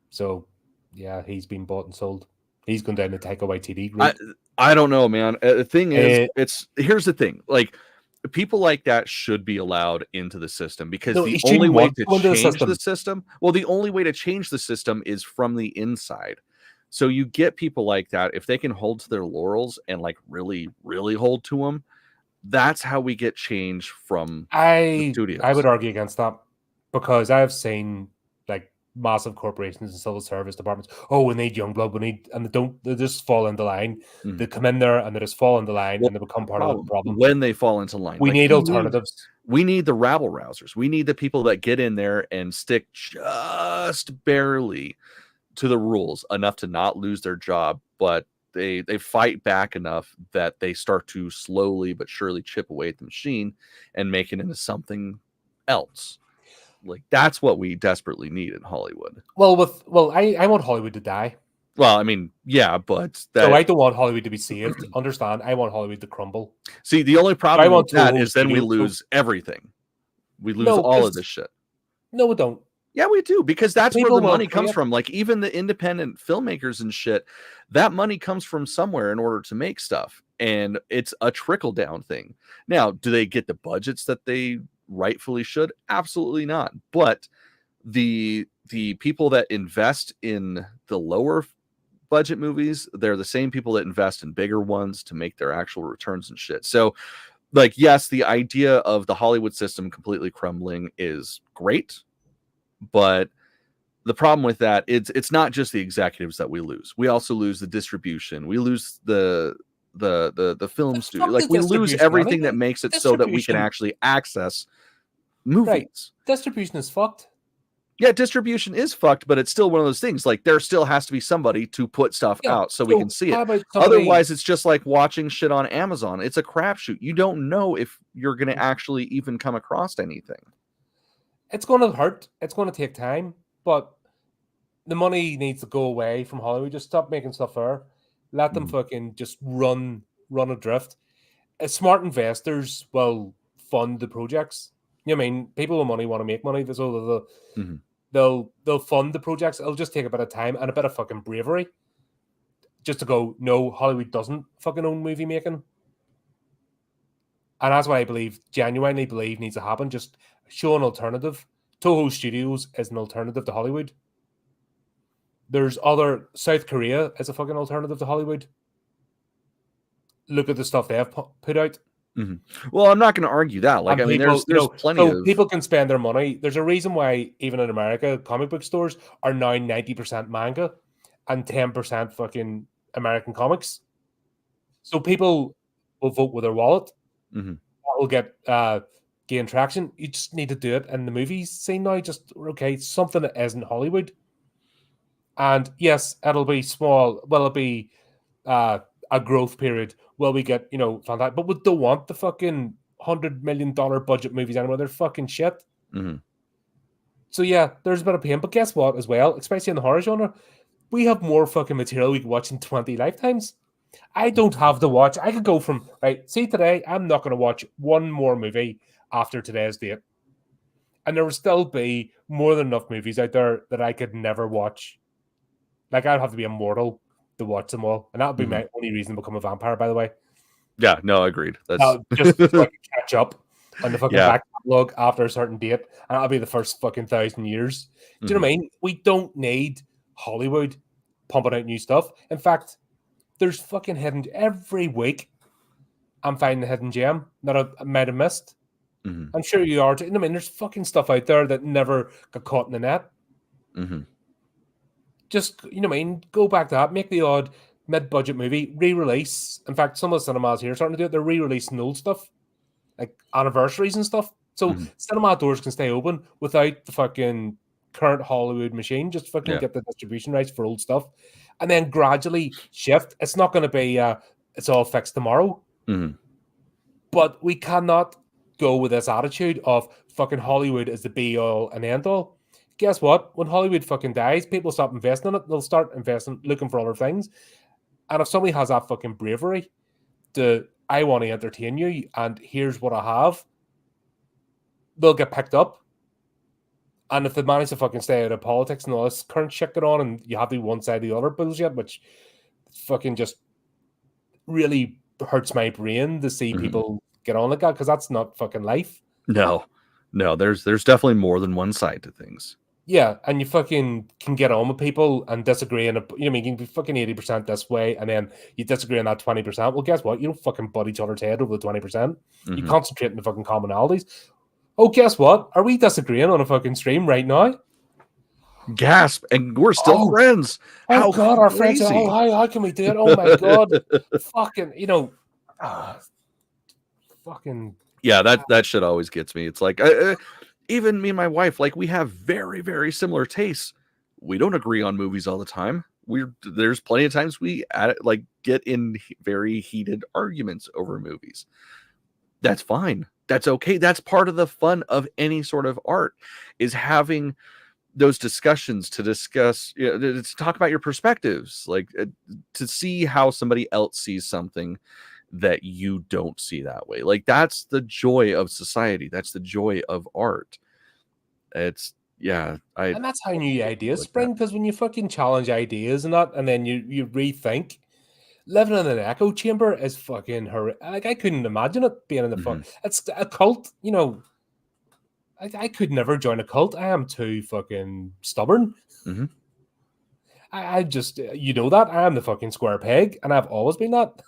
Speaker 1: So, yeah, he's been bought and sold. He's gone down the Taika Waititi route.
Speaker 2: I don't know, man. The thing is, here's the thing. Like, people like that should be allowed into the system, because
Speaker 1: No,
Speaker 2: the
Speaker 1: you
Speaker 2: only
Speaker 1: shouldn't
Speaker 2: way
Speaker 1: want
Speaker 2: to
Speaker 1: to go into the
Speaker 2: change
Speaker 1: system.
Speaker 2: the system, the only way to change the system is from the inside. So you get people like that, if they can hold to their laurels and like really, really hold to them, that's how we get change from the
Speaker 1: I
Speaker 2: studios.
Speaker 1: would argue against that, because I have seen like massive corporations and civil service departments. Oh, we need young blood. We need, and they just fall into line.
Speaker 2: Mhm.
Speaker 1: They come in there and they just fall into line,
Speaker 2: Well,
Speaker 1: and they become part of the problem.
Speaker 2: when they fall into line,
Speaker 1: We
Speaker 2: like,
Speaker 1: need alternatives.
Speaker 2: we need the rabble rousers. We need the people that get in there and stick just barely to the rules, enough to not lose their job, but they fight back enough that they start to slowly but surely chip away at the machine and make it into something else. Like, that's what we desperately need in Hollywood.
Speaker 1: Well, I want Hollywood to die.
Speaker 2: Well, I mean, yeah, but
Speaker 1: So I don't want Hollywood to be saved. Understand? I want Hollywood to crumble.
Speaker 2: see, the only
Speaker 1: I
Speaker 2: problem
Speaker 1: want
Speaker 2: with that
Speaker 1: Toho
Speaker 2: is then we
Speaker 1: Studios.
Speaker 2: lose everything. We lose
Speaker 1: No,
Speaker 2: all of this shit.
Speaker 1: No, we don't.
Speaker 2: Yeah, we do, because that's where
Speaker 1: People
Speaker 2: the
Speaker 1: will
Speaker 2: money
Speaker 1: pay
Speaker 2: comes
Speaker 1: it.
Speaker 2: from. Like, even the independent filmmakers and shit, that money comes from somewhere in order to make stuff, and it's a trickle down thing. Now, do they get the budgets that they rightfully should? Absolutely not. But the people that invest in the lower budget movies, they're the same people that invest in bigger ones to make their actual returns and shit. So, like, yes, the idea of the Hollywood system completely crumbling is great, but the problem with that, it's not just the executives that we lose. We also lose the distribution. We lose the film
Speaker 1: Just
Speaker 2: studio.
Speaker 1: fuck
Speaker 2: Like,
Speaker 1: the
Speaker 2: we lose
Speaker 1: distribution
Speaker 2: everything
Speaker 1: anyway.
Speaker 2: that makes it so that we can
Speaker 1: Distribution.
Speaker 2: actually access movies.
Speaker 1: Right. Distribution is fucked.
Speaker 2: Yeah, distribution is fucked, but it's still one of those things. Like, there still has to be somebody to put stuff
Speaker 1: Yeah,
Speaker 2: out so we can see
Speaker 1: how
Speaker 2: it.
Speaker 1: about somebody?
Speaker 2: Otherwise, it's just like watching shit on Amazon. It's a crapshoot. You don't know if you're going to actually even come across anything.
Speaker 1: It's going to hurt. It's going to take time, but the money needs to go away from Hollywood. Just stop making stuff fair. Let them fucking just run adrift. Smart investors will fund the projects. You know what I mean? People with money want to make money, so they'll fund the projects. It'll just take a bit of time and a bit of fucking bravery, just to go, no, Hollywood doesn't fucking own movie making. And that's what I genuinely believe needs to happen. Just show an alternative. Toho Studios is an alternative to Hollywood. There's South Korea is a fucking alternative to Hollywood. Look at the stuff they have put out.
Speaker 2: Well, I'm not going to argue that. Like, and I mean, there's plenty of
Speaker 1: people can spend their money. There's a reason why even in America, comic book stores are now 90% manga and 10% fucking American comics. So people will vote with their wallet. That will gain traction. You just need to do it in the movies scene now. Just okay, something that isn't Hollywood. And yes, it'll be small. Will it be a growth period? Will we get fantastic? But we don't want the fucking $100 million budget movies anymore. They're fucking shit. So yeah, there's a bit of pain. But guess what? As well, especially in the horror genre, we have more fucking material we can watch in 20 lifetimes. I don't have to watch. I could go from see today. I'm not going to watch one more movie after today's date, and there will still be more than enough movies out there that I could never watch. Like, I'd have to be immortal to watch them all, and that would be my only reason to become a vampire. By the way,
Speaker 2: yeah, no, agreed. That's
Speaker 1: just so I can catch up on the fucking back catalog after a certain date, and that'll be the first fucking 1,000 years. Do you know what I mean? We don't need Hollywood pumping out new stuff. In fact, there's fucking hidden every week. I'm finding a hidden gem that I might have missed. I'm sure you are too. I mean, there's fucking stuff out there that never got caught in the net. Just, you know what I mean? Go back to that. Make the odd mid-budget movie, re-release. In fact, some of the cinemas here are starting to do it. They're re-releasing old stuff, like anniversaries and stuff. So cinema doors can stay open without the fucking current Hollywood machine. Just fucking get the distribution rights for old stuff. And then gradually shift. It's not going to be, it's all fixed tomorrow. But we cannot go with this attitude of fucking Hollywood is the be-all and end-all. Guess what? When Hollywood fucking dies, people stop investing in it. They'll start investing, looking for other things. And if somebody has that fucking bravery I want to entertain you, and here's what I have, they'll get picked up. And if they manage to fucking stay out of politics and all this current shit going on, and you have to be one side or the other bullshit, which fucking just really hurts my brain to see people get on like that, because that's not fucking life.
Speaker 2: No, there's definitely more than one side to things.
Speaker 1: Yeah, and you fucking can get on with people and disagree, and you know, I mean, you can be fucking 80% this way, and then you disagree on that 20%. Well, guess what? You don't fucking butt each other's head over the 20%. You concentrate on the fucking commonalities. Oh, guess what? Are we disagreeing on a fucking stream right now?
Speaker 2: Gasp! And we're still friends.
Speaker 1: Oh
Speaker 2: how
Speaker 1: God,
Speaker 2: crazy.
Speaker 1: our friends! Oh, how can we do it? Oh my God, fucking, you know, fucking.
Speaker 2: Yeah, that shit always gets me. It's like, even me and my wife, like, we have very, very similar tastes. We don't agree on movies all the time. There's plenty of times we get in very heated arguments over movies. That's fine. That's okay. That's part of the fun of any sort of art, is having those discussions to discuss, you know, to talk about your perspectives, like to see how somebody else sees something that you don't see that way. Like, that's the joy of society. That's the joy of art. It's and
Speaker 1: that's how new ideas spring, because when you fucking challenge ideas and that, and then you rethink, living in an echo chamber is fucking horrific. Like, I couldn't imagine it being in the fuck. It's a cult, you know. I could never join a cult. I am too fucking stubborn. I just, you know that I am the fucking square peg, and I've always been that.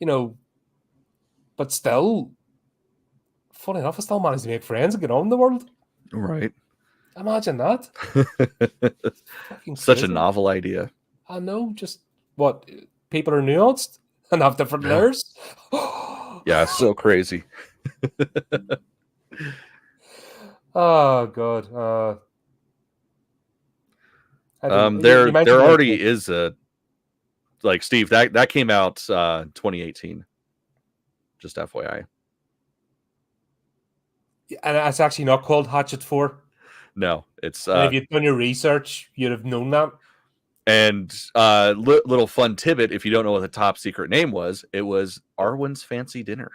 Speaker 1: You know, but still, funny enough, I still managed to make friends and get on in the world.
Speaker 2: Right.
Speaker 1: Imagine that.
Speaker 2: Such a novel idea.
Speaker 1: I know. Just what, people are nuanced and have different layers.
Speaker 2: Yeah, so crazy.
Speaker 1: Oh God.
Speaker 2: There already is a, like, Steve, that came out 2018. Just FYI.
Speaker 1: And it's actually not called Hatchet 4.
Speaker 2: No, it's
Speaker 1: and if you'd done your research, you'd have known that.
Speaker 2: And little fun tidbit, if you don't know what the top secret name was, it was Arwen's Fancy Dinner.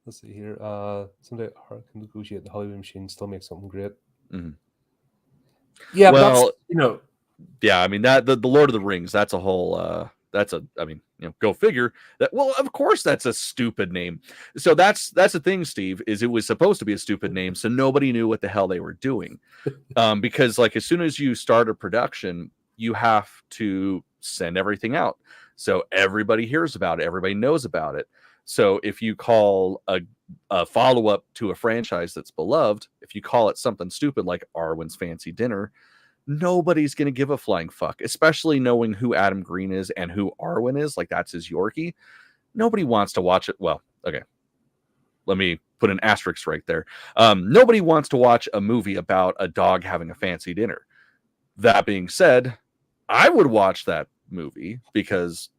Speaker 1: Let's see here. Someday art can negotiate the Hollywood machine, still make something great. Yeah, well, but that's, you know.
Speaker 2: Yeah, I mean, that the Lord of the Rings, that's a whole I mean, you know, go figure that. Well, of course that's a stupid name. So that's the thing, Steve, is it was supposed to be a stupid name, so nobody knew what the hell they were doing. Because, like, as soon as you start a production, you have to send everything out. So everybody hears about it, everybody knows about it. So if you call a follow-up to a franchise that's beloved, if you call it something stupid like Arwen's Fancy Dinner, nobody's going to give a flying fuck, especially knowing who Adam Green is and who Arwen is. Like, that's his Yorkie. Nobody wants to watch it. Well, okay. Let me put an asterisk right there. Nobody wants to watch a movie about a dog having a fancy dinner. That being said, I would watch that movie because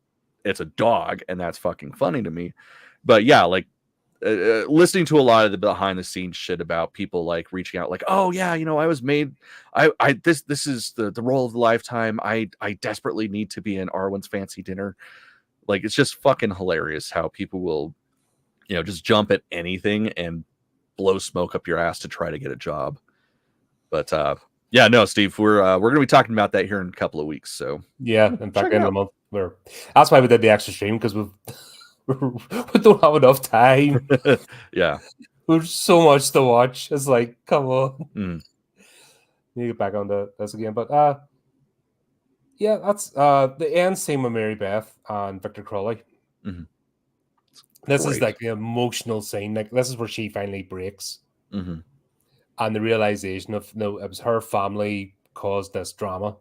Speaker 2: it's a dog and that's fucking funny to me. But yeah, like, listening to a lot of the behind the scenes shit about people like reaching out, like, oh yeah, you know, I was made, this is the role of the lifetime. I desperately need to be in Arwen's Fancy Dinner. Like, it's just fucking hilarious how people will, you know, just jump at anything and blow smoke up your ass to try to get a job. But yeah, no, Steve, we're gonna be talking about that here in a couple of weeks. So
Speaker 1: yeah, in fact, in a month. That's why we did the extra stream, because we don't have enough time.
Speaker 2: Yeah,
Speaker 1: there's so much to watch. It's like, come on, need to get back on this again. But yeah, that's the end scene with Marybeth and Victor Crowley. This is like the emotional scene. Like, this is where she finally breaks, and the realization of, no, it was her family caused this drama,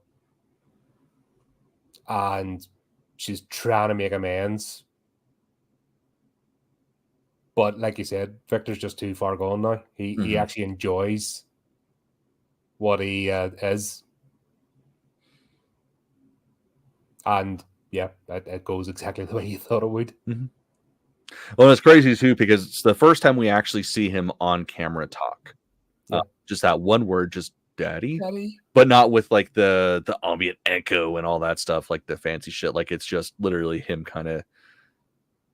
Speaker 1: and she's trying to make amends. But like you said, Victor's just too far gone now. He actually enjoys what he is. And yeah, it goes exactly the way you thought it would.
Speaker 2: Well, it's crazy too, because it's the first time we actually see him on camera talk. Just that one word, just daddy. But not with like the ambient echo and all that stuff, like the fancy shit. Like, it's just literally him kind of,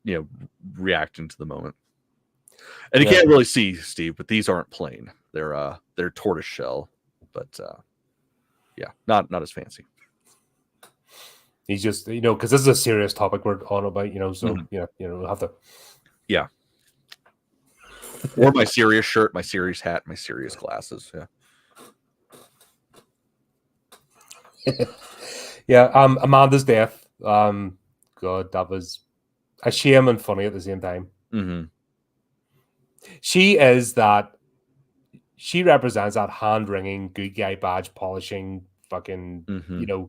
Speaker 2: you know, reacting to the moment. And you can't really see, Steve, but these aren't plain. They're tortoise shell, but yeah, not as fancy.
Speaker 1: He's just, because this is a serious topic we're on about, so,
Speaker 2: Mhm.
Speaker 1: we'll have to.
Speaker 2: Yeah. Or my serious shirt, my serious hat, my serious glasses. Yeah.
Speaker 1: Yeah, Amanda's death. God, that was a shame and funny at the same time.
Speaker 2: Mm-hmm.
Speaker 1: She represents that hand-wringing, good guy badge polishing, fucking,
Speaker 2: Mm-hmm.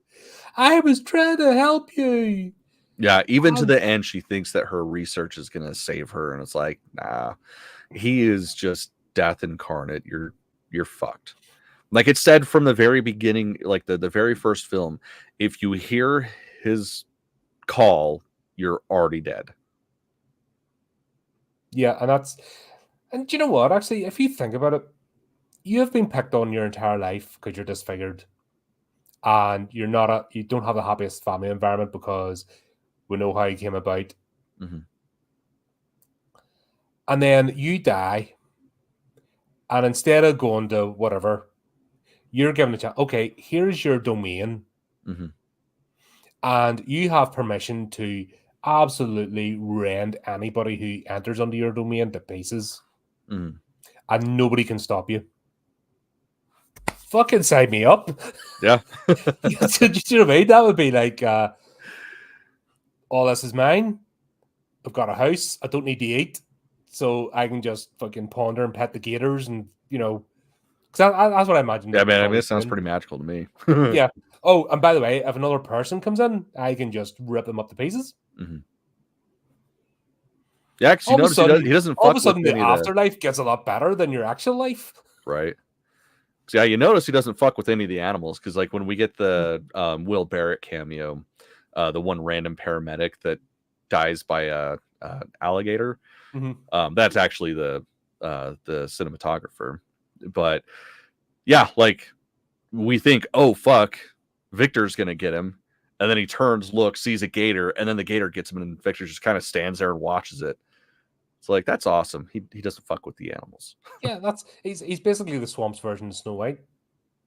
Speaker 1: I was trying to help you.
Speaker 2: Yeah, even to the end, she thinks that her research is going to save her, and it's like, nah, he is just death incarnate. You're fucked. Like it said from the very beginning, like the very first film, if you hear his call, you're already dead.
Speaker 1: Yeah, and do you know what? Actually, if you think about it, you have been picked on your entire life because you're disfigured, and you don't have the happiest family environment because we know how you came about.
Speaker 2: Mm-hmm.
Speaker 1: And then you die, and instead of going to whatever, you're given a chance. Okay, here's your domain,
Speaker 2: Mm-hmm.
Speaker 1: and you have permission to absolutely rend anybody who enters under your domain to pieces,
Speaker 2: Mm-hmm.
Speaker 1: and nobody can stop you. Fucking sign me up.
Speaker 2: Yeah.
Speaker 1: Do you know what I mean? That would be like, all this is mine. I've got a house. I don't need to eat, so I can just fucking ponder and pet the gators, and because that's what I imagine.
Speaker 2: Yeah, man. I mean, it sounds pretty magical to me.
Speaker 1: Yeah. Oh, and by the way, if another person comes in, I can just rip them up to pieces.
Speaker 2: Mm-hmm. Yeah, because you notice he doesn't fuck
Speaker 1: all of a sudden
Speaker 2: with
Speaker 1: the
Speaker 2: any of
Speaker 1: afterlife gets a lot better than your actual life.
Speaker 2: Right. So yeah, you notice he doesn't fuck with any of the animals because, like, when we get the Will Barrett cameo, the one random paramedic that dies by a alligator, that's actually the cinematographer. But yeah, like we think, oh fuck, Victor's gonna get him, and then he turns, looks, sees a gator, and then the gator gets him, and Victor just kind of stands there and watches it. It's like, that's awesome. He doesn't fuck with the animals.
Speaker 1: Yeah, he's basically the Swamp's version of Snow White.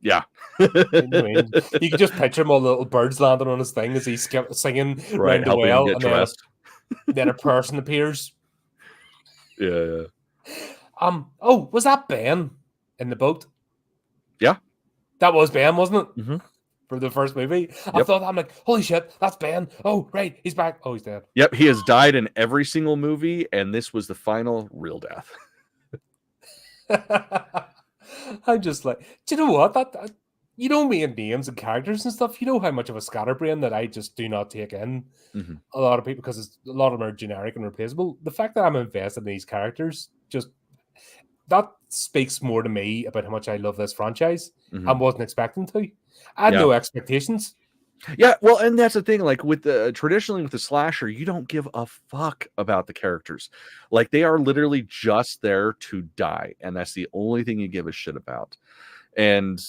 Speaker 2: Yeah.
Speaker 1: You can just picture him, all the little birds landing on his thing as he's singing
Speaker 2: right,
Speaker 1: round the well,
Speaker 2: and dressed.
Speaker 1: Then a person appears.
Speaker 2: Yeah.
Speaker 1: Oh, was that Ben in the boat?
Speaker 2: Yeah.
Speaker 1: That was Ben, wasn't it?
Speaker 2: Mm-hmm.
Speaker 1: For the first movie. I thought, I'm like, holy shit, that's Ben. Oh, right, he's back. Oh, he's dead.
Speaker 2: Yep, he has died in every single movie, and this was the final real death.
Speaker 1: I'm just like, do you know what? That me and names and characters and stuff, you know how much of a scatterbrain that I just do not take in a lot of people because a lot of them are generic and replaceable. The fact that I'm invested in these characters, just that speaks more to me about how much I love this franchise and wasn't expecting to. I had no expectations.
Speaker 2: Yeah, well, and that's the thing. Like traditionally with the slasher, you don't give a fuck about the characters. Like they are literally just there to die, and that's the only thing you give a shit about. And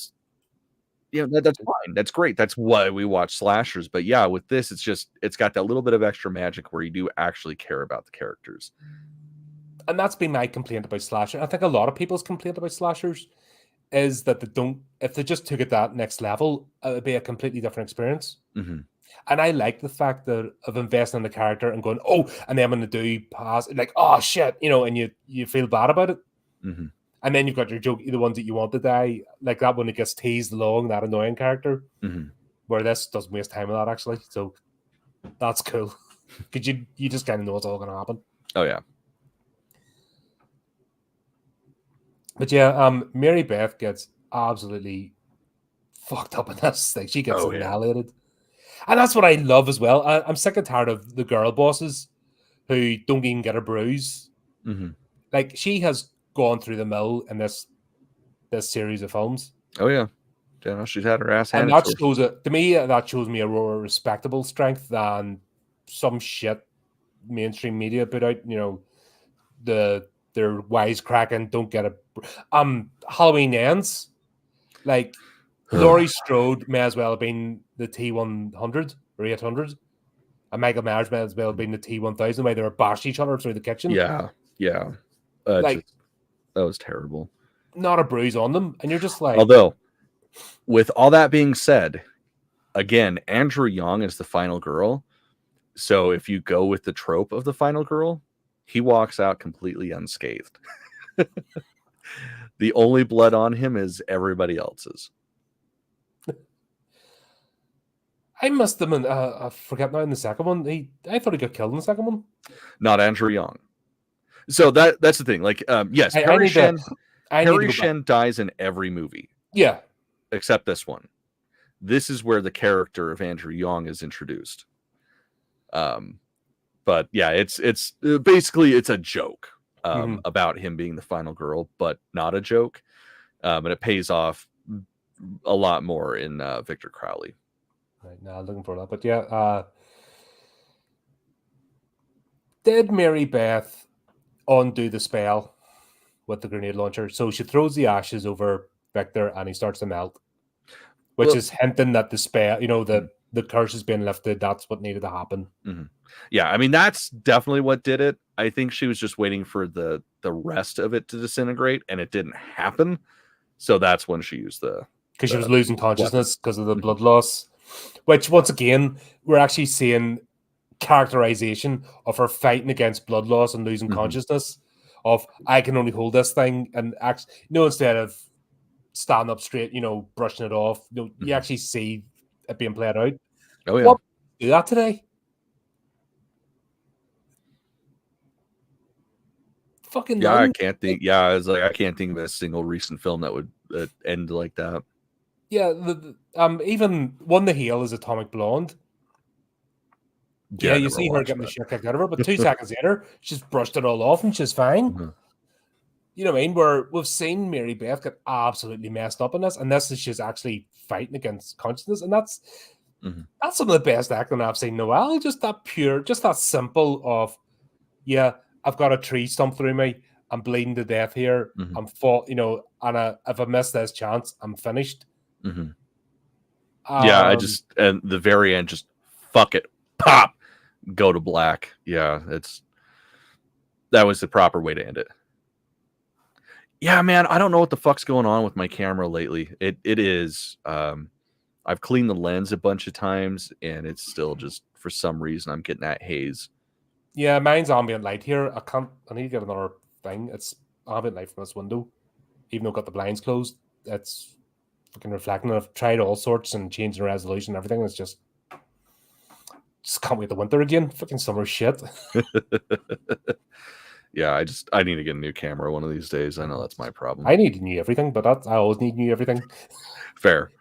Speaker 2: that's fine. That's great. That's why we watch slashers. But yeah, with this, it's got that little bit of extra magic where you do actually care about the characters.
Speaker 1: And that's been my complaint about slasher. I think a lot of people's complaint about slashers is that if they just took it that next level, it would be a completely different experience. And I like the fact that of investing in the character and going, oh, and then when they do pass, like, oh shit, and you feel bad about it. And then you've got your joke, the ones that you want to die, like that when it gets teased along, that annoying character, where this doesn't waste time with that actually. So that's cool. Because you just kind of know what's all going to happen.
Speaker 2: Oh yeah.
Speaker 1: But yeah, Marybeth gets absolutely fucked up in this thing. She gets annihilated. And that's what I love as well. I'm sick and tired of the girl bosses who don't even get a bruise. Like, she has gone through the mill in this series of films.
Speaker 2: Oh, yeah. Yeah, she's had her ass
Speaker 1: handed.
Speaker 2: And
Speaker 1: that shows it to me. That shows me a more respectable strength than some shit mainstream media put out. They're wisecracking, don't get it. Halloween Ends, like Laurie Strode may as well have been the T-100 or 800, and Michael Myers may as well have been the T-1000. Why they were bashing each other through the kitchen.
Speaker 2: Yeah. That was terrible.
Speaker 1: Not a bruise on them, and you're just like.
Speaker 2: Although, with all that being said, again, Andrew Young is the final girl. So if you go with the trope of the final girl, he walks out completely unscathed. The only blood on him is everybody else's.
Speaker 1: I missed him in, I forget now, in the second one. I thought he got killed in the second one.
Speaker 2: Not Andrew Young. So that's the thing. Like, yes, Harry Shen dies in every movie.
Speaker 1: Yeah.
Speaker 2: Except this one. This is where the character of Andrew Young is introduced. But yeah, it's basically it's a joke about him being the final girl, but not a joke. And it pays off a lot more in Victor Crowley.
Speaker 1: Right now, looking for that, but yeah, did Marybeth undo the spell with the grenade launcher? So she throws the ashes over Victor, and he starts to melt, which is hinting that the spell, the curse has been lifted. That's what needed to happen.
Speaker 2: Mm-hmm. Yeah, I mean, that's definitely what did it. I think she was just waiting for the rest of it to disintegrate, and it didn't happen. So that's when she used
Speaker 1: because she was losing consciousness because of the blood loss. Which, once again, we're actually seeing characterization of her fighting against blood loss and losing consciousness. Of I can only hold this thing, and instead of standing up straight, brushing it off, you actually see it being played out.
Speaker 2: Oh yeah,
Speaker 1: what do that today? Fucking
Speaker 2: yeah, none. I can't think. Yeah, I was like, I can't think of a single recent film that would end like that.
Speaker 1: Yeah, even One the Heel is Atomic Blonde. Yeah, you see her getting the shit kicked out of her, but 2 seconds later, she's brushed it all off and she's fine.
Speaker 2: Mm-hmm.
Speaker 1: You know what I mean? Where we've seen Marybeth get absolutely messed up in this, and this is she's actually fighting against consciousness, and that's some of the best acting I've seen. Noelle, just that pure, just that simple of, yeah, I've got a tree stump through me, I'm bleeding to death here, I'm fought, and if I miss this chance, I'm finished.
Speaker 2: Yeah, and the very end, just fuck it, pop, go to black. Yeah, that was the proper way to end it. Yeah, man, I don't know what the fuck's going on with my camera lately. It is. I've cleaned the lens a bunch of times, and it's still just for some reason I'm getting that haze.
Speaker 1: Yeah, mine's ambient light here. I need to get another thing. It's ambient light from this window, even though I've got the blinds closed. It's fucking reflecting. I've tried all sorts and changing the resolution and everything. It's just can't wait the winter again. Fucking summer shit.
Speaker 2: Yeah, I need to get a new camera one of these days. I know that's my problem.
Speaker 1: I need new everything, but I always need new everything.
Speaker 2: Fair.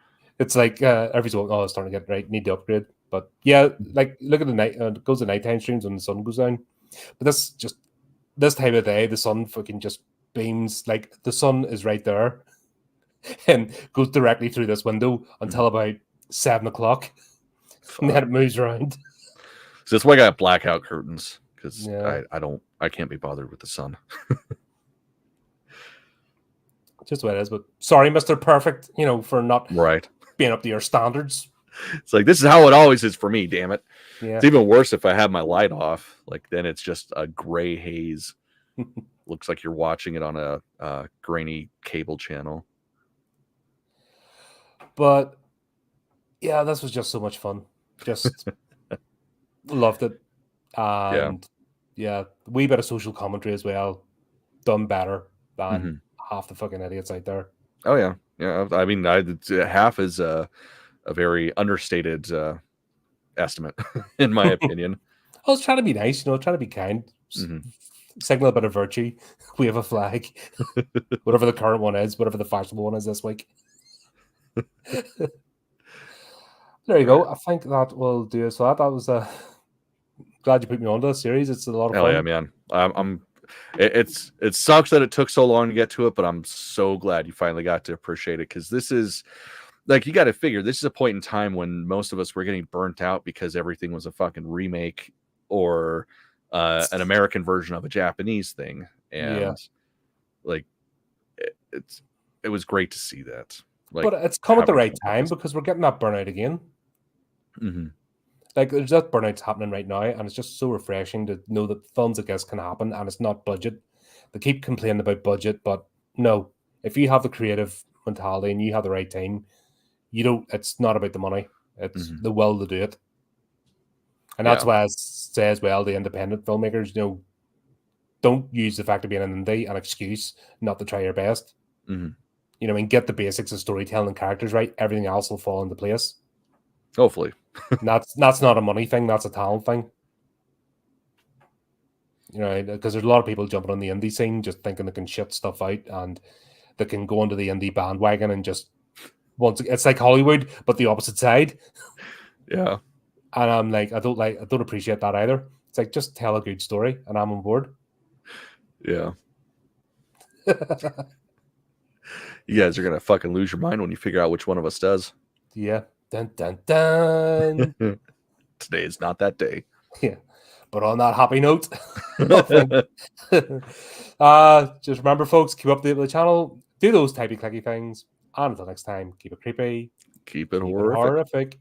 Speaker 1: It's like every so it's starting to get right. Need to upgrade. But yeah, like look at the night. It goes to nighttime streams when the sun goes down. But this time of day, the sun fucking just beams. Like the sun is right there, and goes directly through this window until about 7 o'clock, and then it moves around.
Speaker 2: So that's why I got blackout curtains, because I can't be bothered with the sun.
Speaker 1: Just the way it is. But sorry, Mr. Perfect, for not being up to your standards.
Speaker 2: It's like, this is how it always is for me, damn it.
Speaker 1: Yeah.
Speaker 2: It's even worse if I have my light off. Like, then it's just a gray haze. Looks like you're watching it on a grainy cable channel.
Speaker 1: But yeah, this was just so much fun. Just loved it. And yeah, a wee bit of social commentary as well. Done better than half the fucking idiots out there.
Speaker 2: Oh yeah. Yeah. I mean, half is a very understated estimate, in my opinion.
Speaker 1: I was trying to be nice, trying to be kind. Signal a bit of virtue. We have a flag. Whatever the current one is, whatever the fashionable one is this week. There you go. I think that will do us for that. That was glad you put me on to the series. It's a lot of fun.
Speaker 2: Yeah, man. It sucks that it took so long to get to it, but I'm so glad you finally got to appreciate it, because this is, like, you got to figure, this is a point in time when most of us were getting burnt out because everything was a fucking remake or an American version of a Japanese thing, and like it was great to see that. Like,
Speaker 1: but it's come at the right time, because we're getting that burnout again. Like, there's that burnout happening right now, and it's just so refreshing to know that films like this can happen, and it's not budget. They keep complaining about budget, but no, if you have the creative mentality and you have the right team, it's not about the money. It's the will to do it. And that's why I say as well, the independent filmmakers, don't use the fact of being an indie an excuse not to try your best. And get the basics of storytelling and characters right. Everything else will fall into place.
Speaker 2: Hopefully.
Speaker 1: That's not a money thing. That's a talent thing. Because there's a lot of people jumping on the indie scene just thinking they can shit stuff out and they can go into the indie bandwagon and just it's like Hollywood, but the opposite side.
Speaker 2: Yeah.
Speaker 1: And I'm like, I don't appreciate that either. It's like, just tell a good story and I'm on board.
Speaker 2: Yeah. You guys are going to fucking lose your mind when you figure out which one of us does.
Speaker 1: Yeah. Dun, dun, dun.
Speaker 2: Today is not that day.
Speaker 1: Yeah. But on that happy note, just remember, folks, keep updated with the channel. Do those typey clicky things. And until next time, keep it creepy.
Speaker 2: Keep it horrific.